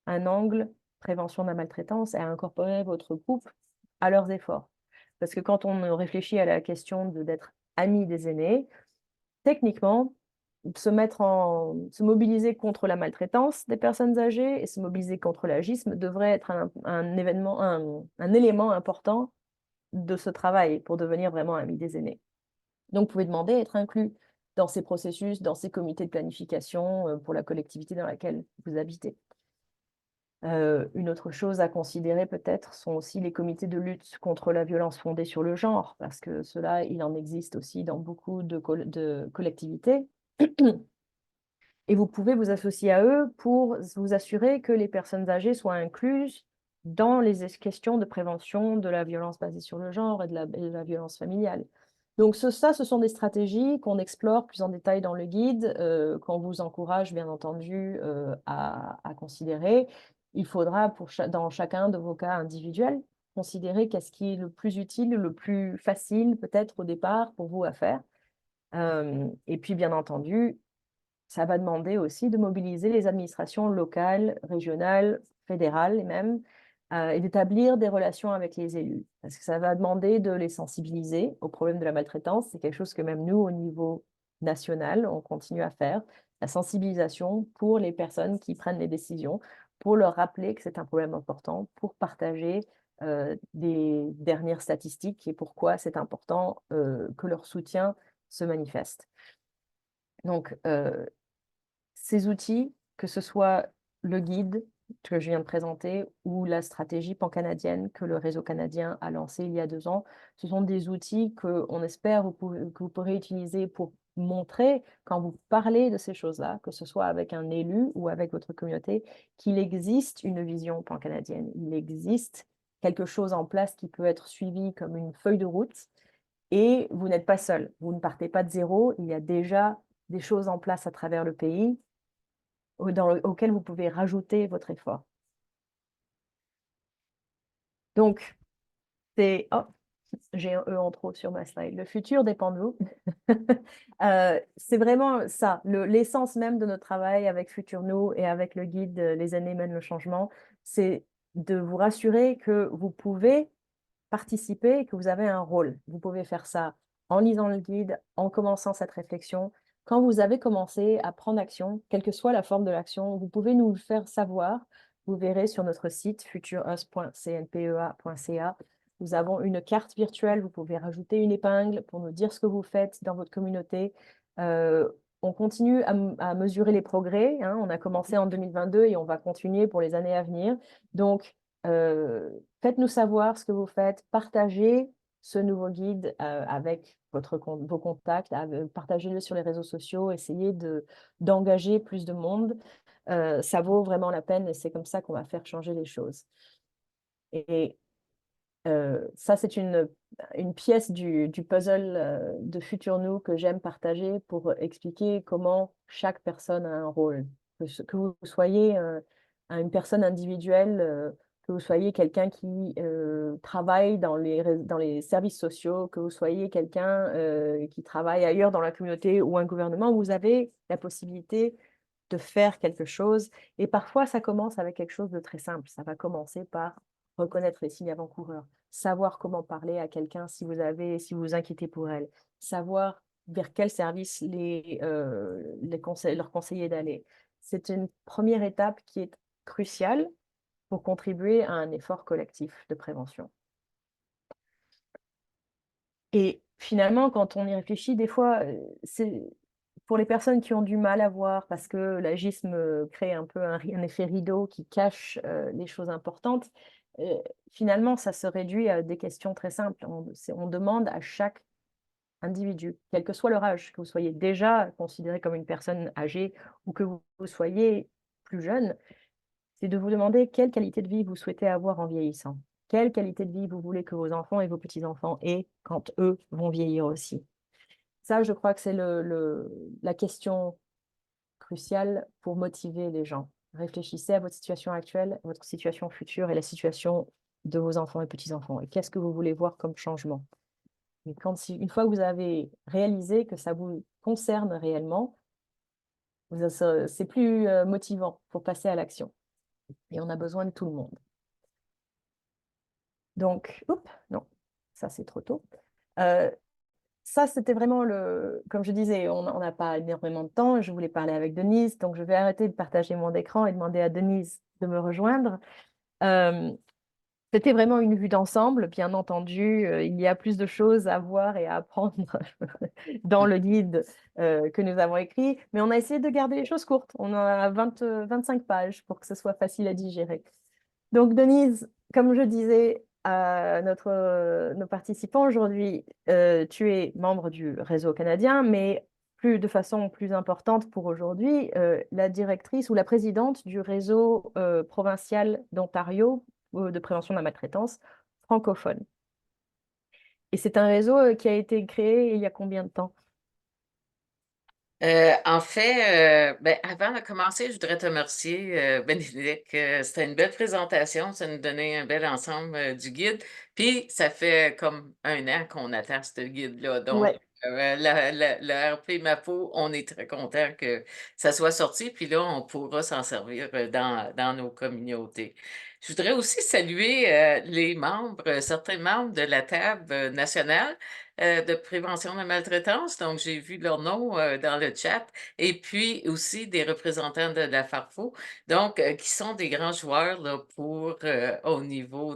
un angle prévention de la maltraitance et à incorporer votre groupe à leurs efforts. Parce que quand on réfléchit à la question d'être ami des aînés, techniquement, se mobiliser contre la maltraitance des personnes âgées et se mobiliser contre l'agisme devrait être un élément important de ce travail pour devenir vraiment ami des aînés. Donc, vous pouvez demander à être inclus dans ces processus, dans ces comités de planification pour la collectivité dans laquelle vous habitez. Une autre chose à considérer peut-être sont aussi les comités de lutte contre la violence fondée sur le genre, parce que cela, il en existe aussi dans beaucoup de collectivités. Et vous pouvez vous associer à eux pour vous assurer que les personnes âgées soient incluses dans les questions de prévention de la violence basée sur le genre et de la violence familiale. Donc ce sont des stratégies qu'on explore plus en détail dans le guide, qu'on vous encourage bien entendu à considérer. Il faudra dans chacun de vos cas individuels considérer qu'est-ce qui est le plus utile, le plus facile peut-être au départ pour vous à faire. Et puis bien entendu, ça va demander aussi de mobiliser les administrations locales, régionales, fédérales et même, et d'établir des relations avec les élus. Parce que ça va demander de les sensibiliser au problème de la maltraitance. C'est quelque chose que même nous, au niveau national, on continue à faire. La sensibilisation pour les personnes qui prennent les décisions, pour leur rappeler que c'est un problème important, pour partager des dernières statistiques et pourquoi c'est important que leur soutien se manifeste. Donc, ces outils, que ce soit le guide que je viens de présenter ou la stratégie pan-canadienne que le réseau canadien a lancée il y a 2 ans, ce sont des outils qu'on espère que vous pourrez utiliser pour montrer, quand vous parlez de ces choses-là, que ce soit avec un élu ou avec votre communauté, qu'il existe une vision pan-canadienne. Il existe quelque chose en place qui peut être suivi comme une feuille de route et vous n'êtes pas seul. Vous ne partez pas de zéro. Il y a déjà des choses en place à travers le pays auxquelles vous pouvez rajouter votre effort. Donc, c'est... Oh, j'ai un E en trop sur ma slide. Le futur dépend de vous. C'est vraiment ça, l'essence même de notre travail avec Futur Nous et avec le guide Les années mènent le changement, c'est de vous rassurer que vous pouvez participer et que vous avez un rôle. Vous pouvez faire ça en lisant le guide, en commençant cette réflexion. Quand vous avez commencé à prendre action, quelle que soit la forme de l'action, vous pouvez nous le faire savoir. Vous verrez sur notre site futurus.cnpea.ca. Nous avons une carte virtuelle, vous pouvez rajouter une épingle pour nous dire ce que vous faites dans votre communauté. On continue à mesurer les progrès, hein. On a commencé en 2022 et on va continuer pour les années à venir. Donc, faites-nous savoir ce que vous faites, partagez ce nouveau guide avec vos contacts, partagez-le sur les réseaux sociaux, essayez d'engager plus de monde. Ça vaut vraiment la peine et c'est comme ça qu'on va faire changer les choses. Et ça, c'est une pièce du puzzle de Futur Nous que j'aime partager pour expliquer comment chaque personne a un rôle. Que vous soyez une personne individuelle, que vous soyez quelqu'un qui travaille dans les services sociaux, que vous soyez quelqu'un qui travaille ailleurs dans la communauté ou un gouvernement, vous avez la possibilité de faire quelque chose. Et parfois, ça commence avec quelque chose de très simple. Ça va commencer par reconnaître les signes avant-coureurs, savoir comment parler à quelqu'un si vous vous inquiétez pour elle, savoir vers quel service leur conseiller d'aller. C'est une première étape qui est cruciale pour contribuer à un effort collectif de prévention. Et finalement, quand on y réfléchit, des fois, c'est pour les personnes qui ont du mal à voir, parce que l'agisme crée un peu un effet rideau qui cache les choses importantes, finalement, ça se réduit à des questions très simples. On demande à chaque individu, quel que soit leur âge, que vous soyez déjà considéré comme une personne âgée ou que vous soyez plus jeune, c'est de vous demander quelle qualité de vie vous souhaitez avoir en vieillissant. Quelle qualité de vie vous voulez que vos enfants et vos petits-enfants aient quand eux vont vieillir aussi. Ça, je crois que c'est la question cruciale pour motiver les gens. Réfléchissez à votre situation actuelle, à votre situation future et la situation de vos enfants et petits-enfants. Et qu'est-ce que vous voulez voir comme changement? Et une fois que vous avez réalisé que ça vous concerne réellement, c'est plus motivant pour passer à l'action. Et on a besoin de tout le monde. Donc, non, ça c'est trop tôt. Ça, c'était vraiment comme je disais, on n'a pas énormément de temps. Je voulais parler avec Denise, donc je vais arrêter de partager mon écran et demander à Denise de me rejoindre. C'était vraiment une vue d'ensemble, bien entendu. Il y a plus de choses à voir et à apprendre dans le guide que nous avons écrit, mais on a essayé de garder les choses courtes. On a 25 pages pour que ce soit facile à digérer. Donc, Denise, comme je disais à nos participants aujourd'hui, tu es membre du réseau canadien, mais de façon plus importante pour aujourd'hui, la directrice ou la présidente du réseau provincial d'Ontario de prévention de la maltraitance francophone. Et c'est un réseau qui a été créé il y a combien de temps? En fait, ben, avant de commencer, je voudrais te remercier, Bénédicte. C'était une belle présentation, ça nous donnait un bel ensemble du guide. Puis, ça fait comme 1 an qu'on attend ce guide-là. Donc, Ouais. le RP MAPO, on est très content que ça soit sorti. Puis là, on pourra s'en servir dans nos communautés. Je voudrais aussi saluer les membres, certains membres de la table nationale de prévention de la maltraitance. Donc, j'ai vu leur nom dans le chat. Et puis aussi des représentants de la Farfo, donc qui sont des grands joueurs là, au niveau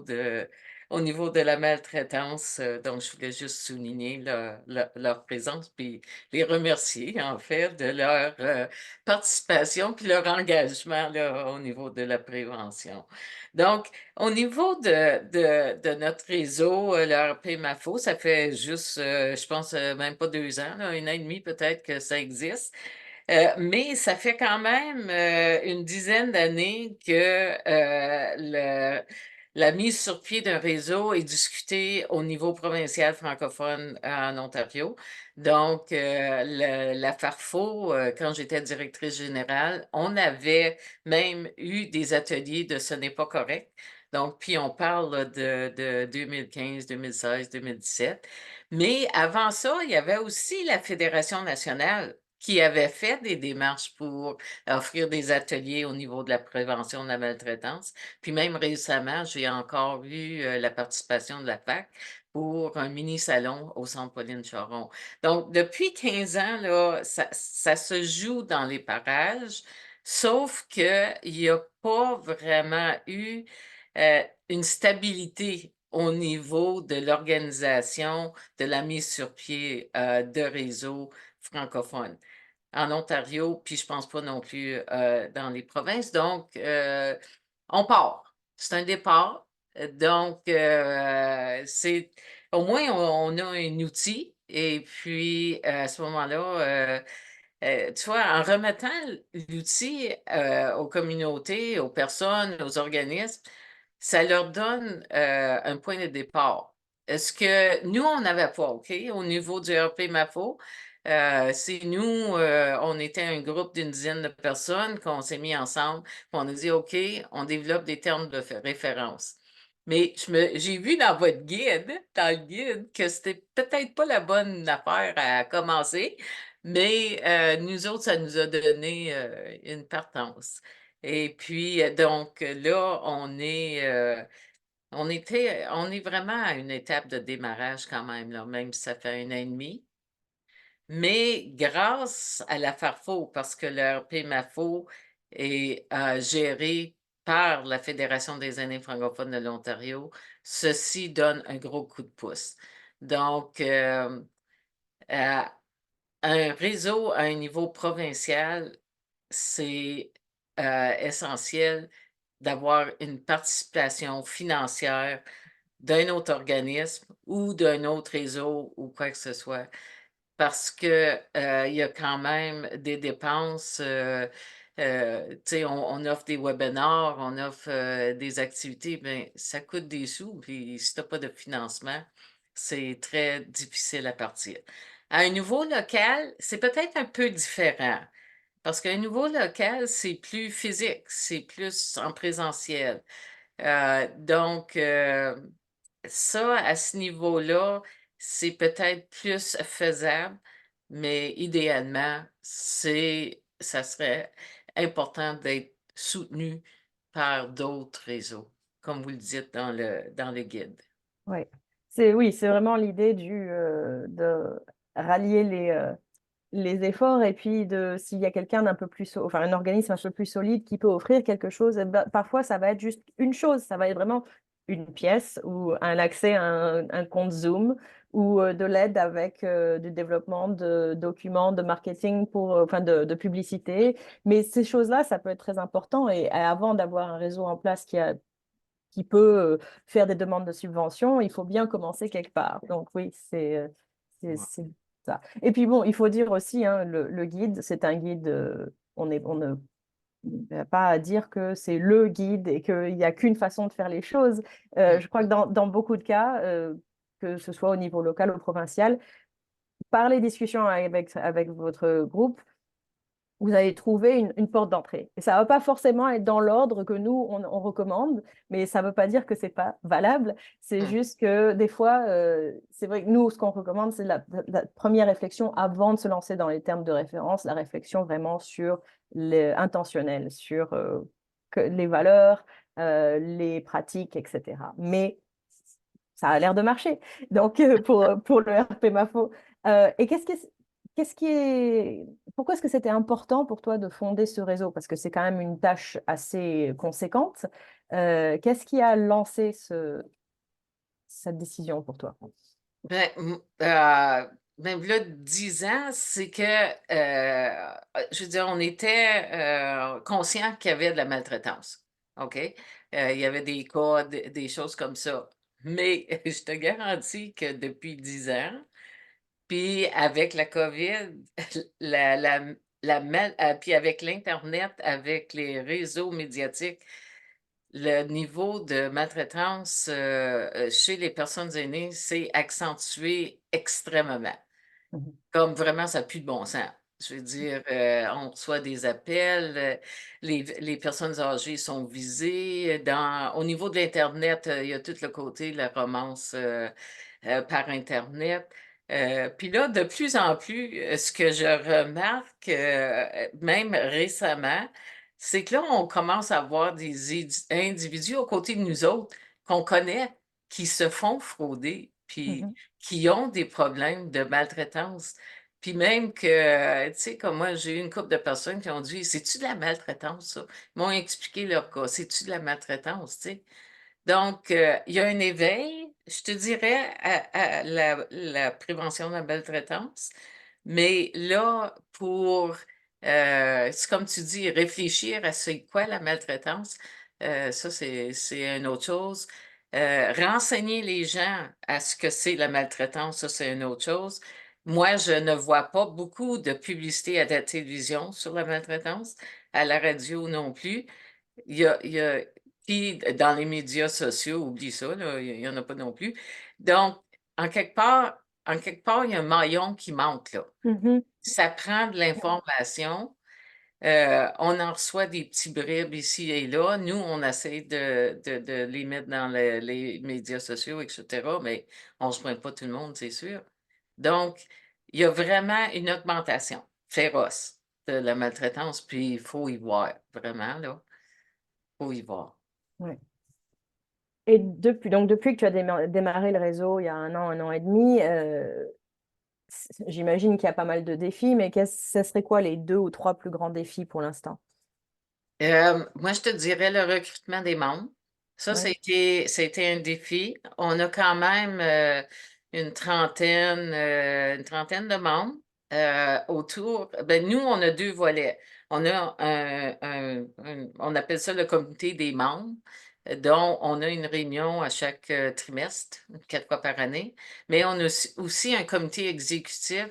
de la maltraitance. Donc, je voulais juste souligner leur présence puis les remercier, en fait, de leur participation puis leur engagement là, au niveau de la prévention. Donc, au niveau de notre réseau, le RP MAFO, ça fait juste, je pense, même pas 2 ans, là, 1 an et demi peut-être que ça existe. Mais ça fait quand même une dizaine d'années que la mise sur pied d'un réseau est discutée au niveau provincial francophone en Ontario. Donc, la Farfo, quand j'étais directrice générale, on avait même eu des ateliers de Ce n'est pas correct. Donc, puis on parle là, de 2015, 2016, 2017. Mais avant ça, il y avait aussi la Fédération nationale qui avait fait des démarches pour offrir des ateliers au niveau de la prévention de la maltraitance. Puis même récemment, j'ai encore eu la participation de la PAC pour un mini-salon au Centre Pauline Charon. Donc, depuis 15 ans, là, ça se joue dans les parages, sauf qu'il n'y a pas vraiment eu une stabilité au niveau de l'organisation, de la mise sur pied de réseaux francophones en Ontario, puis je pense pas non plus dans les provinces. Donc, on part. C'est un départ. Donc, c'est au moins on a un outil. Et puis, à ce moment-là, tu vois, en remettant l'outil aux communautés, aux personnes, aux organismes, ça leur donne un point de départ. Est-ce que nous, on n'avait pas, OK, au niveau du RP MAFO, c'est nous, on était un groupe d'une dizaine de personnes qu'on s'est mis ensemble, puis on a dit, OK, on développe des termes de référence. Mais j'ai vu dans le guide, que c'était peut-être pas la bonne affaire à commencer, mais nous autres, ça nous a donné une partance. Et puis, donc là, on est vraiment à une étape de démarrage quand même, là, même si ça fait 1 an et demi. Mais grâce à la Farfo, parce que le RP-MAFO est géré par la Fédération des aînés francophones de l'Ontario, ceci donne un gros coup de pouce. Donc, euh, un réseau à un niveau provincial, c'est essentiel d'avoir une participation financière d'un autre organisme ou d'un autre réseau ou quoi que ce soit. Parce que, il y a quand même des dépenses, tu sais, on offre des webinars, on offre, des activités, ben ça coûte des sous, puis si tu as pas de financement, c'est très difficile à partir. À un niveau local, c'est peut-être un peu différent, parce qu'un niveau local, c'est plus physique, c'est plus en présentiel. Donc, ça, à ce niveau-là, c'est peut-être plus faisable, mais idéalement, ça serait important d'être soutenu par d'autres réseaux, comme vous le dites dans le guide. Ouais. Oui, c'est vraiment l'idée de rallier les efforts et puis s'il y a quelqu'un d'un peu plus, enfin un organisme un peu plus solide qui peut offrir quelque chose, eh ben, parfois ça va être juste une chose, ça va être vraiment une pièce ou un accès à un compte Zoom ou de l'aide avec du développement de documents, de marketing enfin de publicité. Mais ces choses-là, ça peut être très important et avant d'avoir un réseau en place qui peut faire des demandes de subventions, il faut bien commencer quelque part. Donc oui, Ouais. c'est ça. Et puis bon, il faut dire aussi, hein, le guide, c'est un guide, on ne va pas à dire que c'est le guide et qu'il n'y a qu'une façon de faire les choses. Mm, Je crois que dans beaucoup de cas, que ce soit au niveau local ou provincial, par les discussions avec votre groupe, vous allez trouver une porte d'entrée. Et ça ne va pas forcément être dans l'ordre que nous, on recommande, mais ça ne veut pas dire que ce n'est pas valable. C'est mm, juste que des fois, c'est vrai que nous, ce qu'on recommande, c'est la première réflexion avant de se lancer dans les termes de référence, la réflexion vraiment sur l'intentionnel, sur les valeurs, les pratiques, etc. Mais ça a l'air de marcher. Donc, pour le RP Mafo. Et qu'est-ce qui est, pourquoi est-ce que c'était important pour toi de fonder ce réseau? Parce que c'est quand même une tâche assez conséquente. Qu'est-ce qui a lancé cette décision pour toi? Ben, ben, v'là 10 ans, c'est que, je veux dire, on était conscient qu'il y avait de la maltraitance. OK? Il y avait des cas, des choses comme ça. Mais je te garantis que depuis 10 ans, puis avec la COVID, la, puis avec l'Internet, avec les réseaux médiatiques, le niveau de maltraitance, chez les personnes aînées s'est accentué extrêmement. Mmh. Comme vraiment ça a plus de bon sens. Je veux dire, on reçoit des appels, les personnes âgées sont visées, au niveau de l'internet, il y a tout le côté de la romance, par internet. Puis là, de plus en plus, ce que je remarque, même récemment, c'est que là, on commence à voir des individus aux côtés de nous autres qu'on connaît, qui se font frauder, puis Mmh. qui ont des problèmes de maltraitance. Puis même que, tu sais, comme moi, j'ai eu une couple de personnes qui ont dit: «C'est-tu de la maltraitance ça?» Ils m'ont expliqué leur cas. «C'est-tu de la maltraitance?» Tu sais? Donc, il y a un éveil, je te dirais, à la prévention de la maltraitance, mais là, pour, c'est comme tu dis, réfléchir à c'est quoi la maltraitance, ça, c'est une autre chose. Renseigner les gens à ce que c'est la maltraitance, ça, c'est une autre chose. Moi, je ne vois pas beaucoup de publicité à la télévision sur la maltraitance, à la radio non plus. Il y a puis dans les médias sociaux, oublie ça là, il y en a pas non plus. Donc en quelque part, il y a un maillon qui manque là. Mmh. Ça prend de Ouais. l'information, on en reçoit des petits bribes ici et là. Nous, on essaie de les mettre dans les médias sociaux et cetera, mais on ne se joint pas tout le monde, c'est sûr. Donc, il y a vraiment une augmentation féroce de la maltraitance, puis il faut y voir, vraiment là, faut y voir. Ouais. Et depuis que tu as démarré le réseau il y a un an et demi, j'imagine qu'il y a pas mal de défis, mais ce serait quoi les 2 ou 3 plus grands défis pour l'instant? Moi, je te dirais le recrutement des membres. Ça a Ouais. été un défi. On a quand même, une trentaine de membres, autour nous, on a 2 volets. On a on appelle ça le comité des membres, dont on a une réunion à chaque, trimestre, 4 fois par année, mais on a aussi un comité exécutif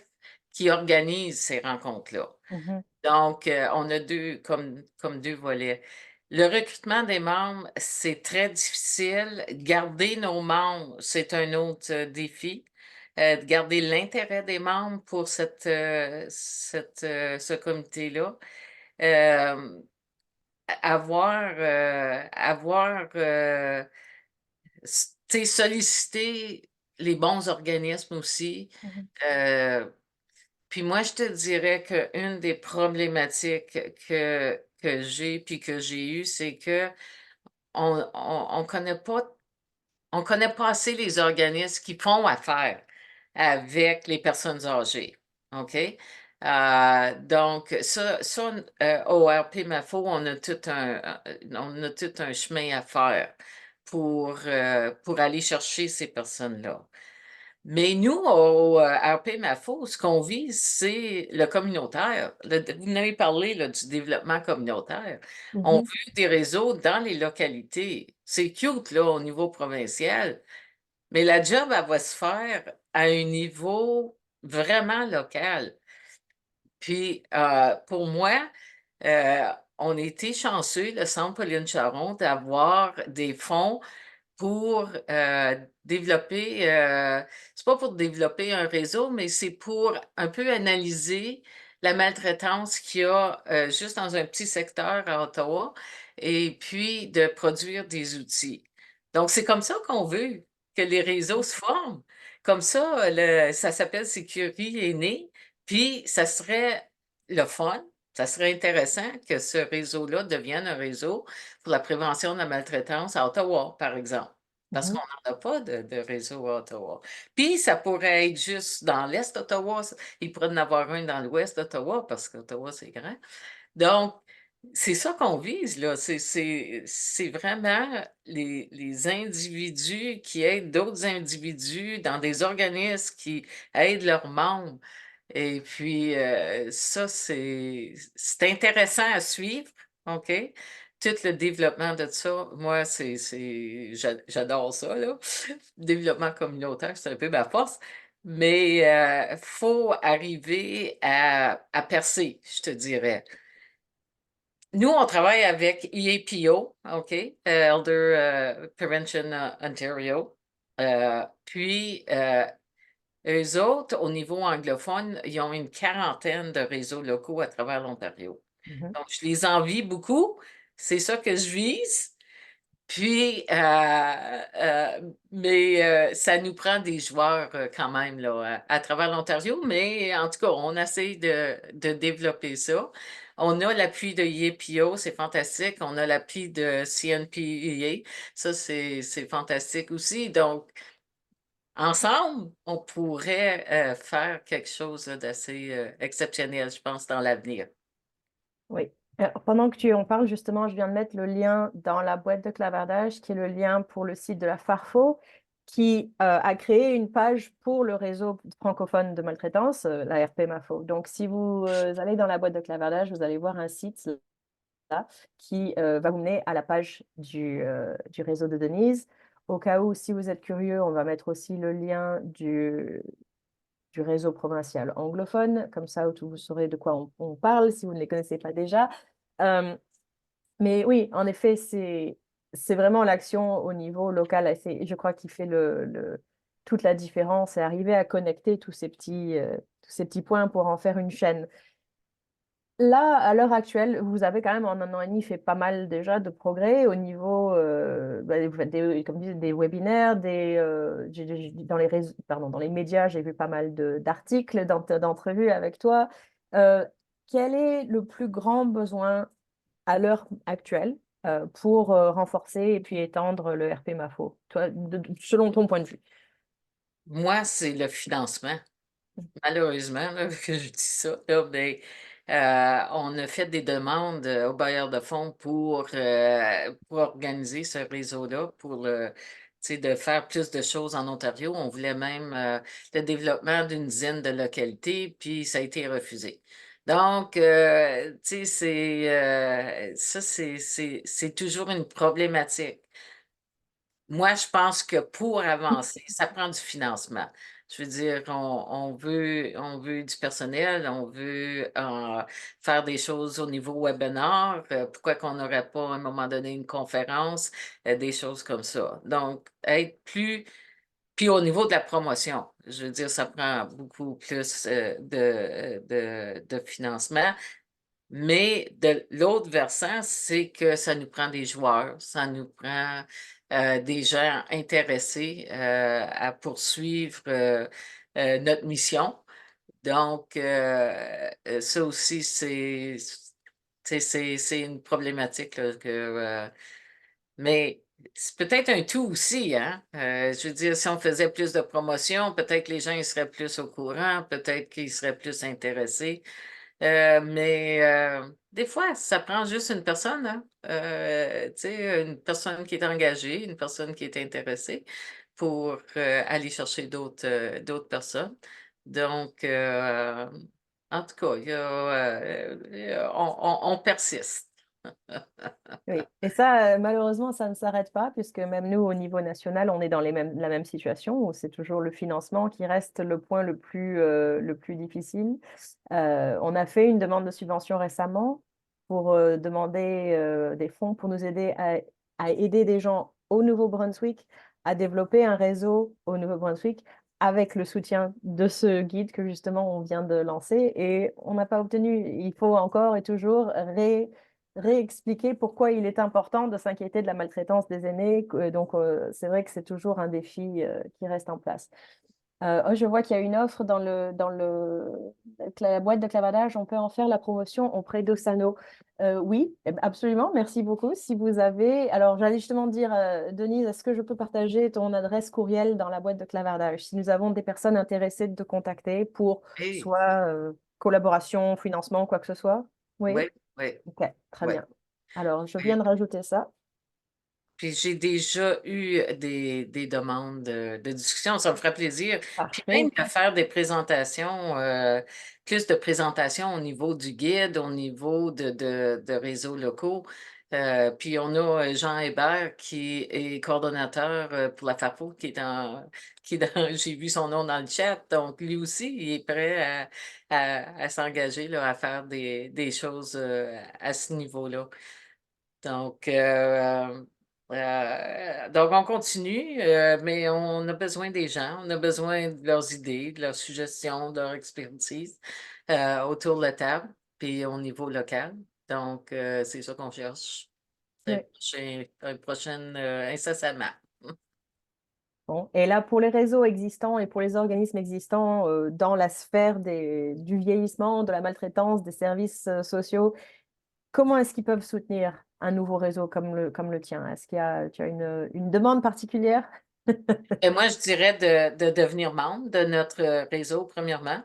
qui organise ces rencontres-là. Mmh. Donc, on a 2 comme 2 volets. Le recrutement des membres, c'est très difficile. Garder nos membres, c'est un autre, défi. De garder l'intérêt des membres pour ce comité-là. Hem, tu sais, solliciter les bons organismes aussi. Mmh. Heu Puis moi, je te dirais qu'une des problématiques que j'ai, puis que j'ai eues, c'est qu'on on connaît pas assez les organismes qui font affaire avec les personnes âgées, OK? Donc au RP-MAFO, on a tout un chemin à faire pour aller chercher ces personnes-là. Mais nous, au, RP-MAFO, ce qu'on vise, c'est le communautaire. Vous en avez parlé là, du développement communautaire. On Mmh. veut des réseaux dans les localités. C'est cute là, au niveau provincial, mais la job, elle va se faire à un niveau vraiment local. Puis, pour moi, heu, on a été chanceux, le Centre Pauline Charon, d'avoir des fonds pour, développer, c'est pas pour développer un réseau, mais c'est pour un peu analyser la maltraitance qu'il y a, juste dans un petit secteur à Ottawa et puis de produire des outils. Donc c'est comme ça qu'on veut que les réseaux se forment. Comme ça, ça s'appelle Sécurité est né, puis ça serait le fun, ça serait intéressant que ce réseau-là devienne un réseau pour la prévention de la maltraitance à Ottawa, par exemple, parce Mmh. qu'on n'en a pas de réseau à Ottawa. Puis ça pourrait être juste dans l'est d'Ottawa, il pourrait en avoir un dans l'ouest d'Ottawa parce qu'Ottawa, c'est grand. Donc, c'est ça qu'on vise, là, c'est vraiment les individus qui aident d'autres individus dans des organismes qui aident leurs membres et puis, ça, c'est intéressant à suivre, OK? Tout le développement de ça, moi, j'adore ça, là. Développement communautaire, c'est un peu ma force, mais faut arriver à percer, je te dirais. Nous, on travaille avec EAPO, OK, Elder Prevention Ontario. Puis, eux autres, au niveau anglophone, ils ont une quarantaine de réseaux locaux à travers l'Ontario. Mhm. Donc, je les envie beaucoup. C'est ça que je vise. Puis, mais ça nous prend des joueurs quand même là, à travers l'Ontario, mais en tout cas, on essaie de développer ça. On a l'appui de YPO, c'est fantastique. On a l'appui de CNPEA, ça c'est fantastique aussi. Donc, ensemble, on pourrait faire quelque chose là, d'assez exceptionnel, je pense, dans l'avenir. Oui. Pendant que tu en parles, justement, je viens de mettre le lien dans la boîte de clavardage, qui est le lien pour le site de la Farfo, qui a créé une page pour le réseau francophone de maltraitance, la RP Mafo. Donc, si vous allez dans la boîte de clavardage, vous allez voir un site là qui va vous mener à la page du réseau de Denise. Au cas où, si vous êtes curieux, on va mettre aussi le lien du réseau provincial anglophone, comme ça vous saurez de quoi on parle si vous ne les connaissez pas déjà. Euh, mais oui, en effet, c'est vraiment l'action au niveau local, je crois, qui fait toute la différence et arriver à connecter tous ces petits points pour en faire une chaîne. Là, à l'heure actuelle, vous avez quand même en un an et demi fait pas mal déjà de progrès au niveau, vous faites comme je disais, des webinaires, dans les pardon, dans les médias, j'ai vu pas mal d'articles, d'entrevues avec toi. Euh, Quel est le plus grand besoin à l'heure actuelle pour renforcer et puis étendre le RP Mafo, toi, selon ton point de vue? Moi, c'est le financement. Malheureusement, là, que je dis ça, là, ben, on a fait des demandes aux bailleurs de fonds pour organiser ce réseau-là, tu sais, de faire plus de choses en Ontario. On voulait même le développement d'une dizaine de localités, puis ça a été refusé. Donc, tu sais, ça, c'est toujours une problématique. Moi, je pense que pour avancer, ça prend du financement. Je veux dire, on veut du personnel, on veut faire des choses au niveau webinar. Pourquoi qu'on n'aurait pas à un moment donné une conférence, des choses comme ça. Donc, être plus. Puis au niveau de la promotion, je veux dire, ça prend beaucoup plus de financement. Mais de l'autre versant, c'est que ça nous prend des joueurs, ça nous prend des gens intéressés à poursuivre notre mission. Donc, ça aussi, c'est une problématique là, mais c'est peut-être un tout aussi, hein? Je veux dire, si on faisait plus de promotion, peut-être que les gens ils seraient plus au courant, peut-être qu'ils seraient plus intéressés. Mais des fois, ça prend juste une personne, hein, tu sais, une personne qui est engagée, une personne qui est intéressée pour aller chercher d'autres personnes. Donc, en tout cas, on persiste. Oui, et ça, malheureusement, ça ne s'arrête pas, puisque même nous, au niveau national, on est dans la même situation, où c'est toujours le financement qui reste le point le plus difficile. On a fait une demande de subvention récemment pour demander des fonds pour nous aider à aider des gens au Nouveau-Brunswick à développer un réseau au Nouveau-Brunswick avec le soutien de ce guide que justement on vient de lancer, et on n'a pas obtenu. Il faut encore et toujours réexpliquer pourquoi il est important de s'inquiéter de la maltraitance des aînés. Donc, c'est vrai que c'est toujours un défi qui reste en place. Oh, je vois qu'il y a une offre la boîte de clavardage. On peut en faire la promotion auprès d'Ossano. Oui, absolument. Merci beaucoup. Si vous avez. Alors, j'allais justement dire, Denise, est-ce que je peux partager ton adresse courriel dans la boîte de clavardage si nous avons des personnes intéressées de te contacter pour Hey, soit collaboration, financement, quoi que ce soit? Oui. oui, oui, Ok, très oui. bien. Alors, je viens de rajouter ça. Puis j'ai déjà eu des demandes de discussion, ça me ferait plaisir. Puis même Parfait. de faire des présentations, plus de présentations au niveau du guide, au niveau de réseaux locaux. Puis on a Jean Hébert qui est coordonnateur pour la FAFO, qui est dans, j'ai vu son nom dans le chat, donc lui aussi, il est prêt à s'engager là, à faire des choses à ce niveau-là. Donc, donc on continue, mais on a besoin des gens, on a besoin de leurs idées, de leurs suggestions, de leur expertise autour de la table, puis au niveau local. Donc, c'est ça qu'on cherche. Oui. Un prochain incessamment. Bon. Et là, pour les réseaux existants et pour les organismes existants dans la sphère du vieillissement, de la maltraitance, des services sociaux, comment est-ce qu'ils peuvent soutenir un nouveau réseau comme le tien? Est-ce tu as une demande particulière? Et moi, je dirais de devenir membre de notre réseau, premièrement.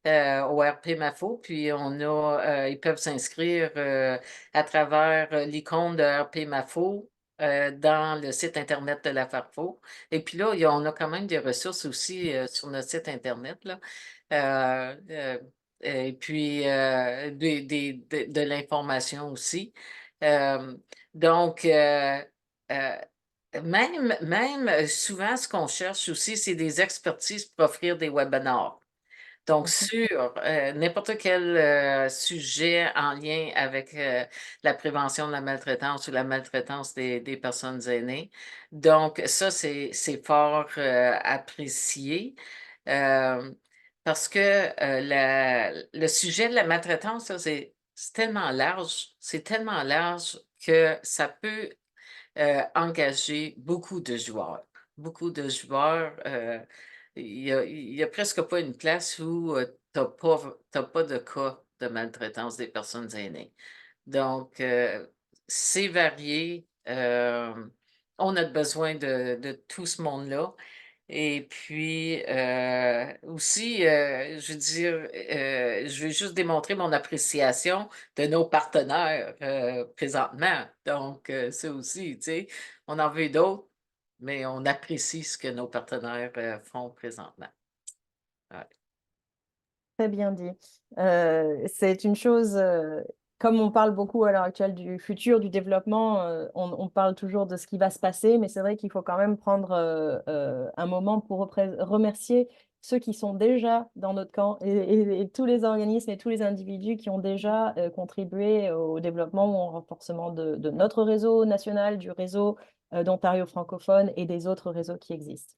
Au RP Mafo, puis ils peuvent s'inscrire à travers l'icône de RP Mafo dans le site Internet de la Farfo. Et puis là, on a quand même des ressources aussi sur notre site Internet, là. Euh, euh, et puis de l'information aussi. Euh, donc, euh, même souvent, ce qu'on cherche aussi, c'est des expertises pour offrir des webinars. Donc, Mhm. sur n'importe quel sujet en lien avec la prévention de la maltraitance ou la maltraitance des personnes aînées. Donc, ça, c'est fort apprécié euh, parce que le sujet de la maltraitance, ça, c'est tellement large que ça peut engager beaucoup de joueurs. Beaucoup de joueurs. Il y a presque pas une place où t'as pas de cas de maltraitance des personnes aînées. Donc, c'est varié. On a besoin de tout ce monde-là. Et puis, aussi, je veux dire, je veux juste démontrer mon appréciation de nos partenaires présentement. Donc, ça aussi, tu sais, on en veut d'autres, mais on apprécie ce que nos partenaires font présentement. Ouais. Très bien dit. C'est une chose, comme on parle beaucoup à l'heure actuelle du futur, du développement, on parle toujours de ce qui va se passer, mais c'est vrai qu'il faut quand même prendre un moment pour remercier ceux qui sont déjà dans notre camp et tous les organismes et tous les individus qui ont déjà contribué au développement ou au renforcement de notre réseau national, du réseau d'Ontario francophone et des autres réseaux qui existent.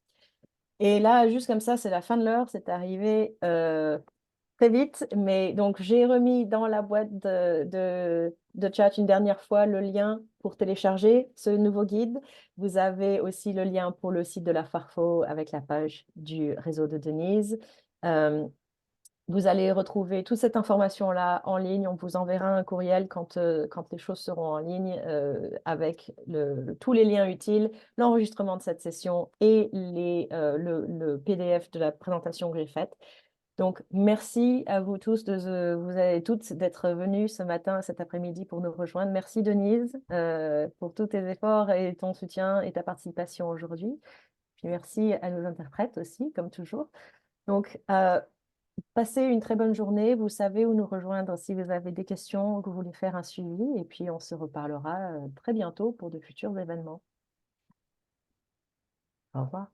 Et là, juste comme ça, c'est la fin de l'heure, c'est arrivé très vite, mais donc j'ai remis dans la boîte de chat une dernière fois le lien pour télécharger ce nouveau guide. Vous avez aussi le lien pour le site de la Farfo avec la page du réseau de Denise. Euh, Vous allez retrouver toute cette information-là en ligne. On vous enverra un courriel quand les choses seront en ligne avec tous les liens utiles, l'enregistrement de cette session et le PDF de la présentation que j'ai faite. Donc, merci à vous tous, vous avez toutes d'être venus ce matin, cet après-midi pour nous rejoindre. Merci Denise pour tous tes efforts et ton soutien et ta participation aujourd'hui. Puis merci à nos interprètes aussi, comme toujours. Donc, passez une très bonne journée. Vous savez où nous rejoindre si vous avez des questions, que vous voulez faire un suivi. Et puis, on se reparlera très bientôt pour de futurs événements. Au revoir.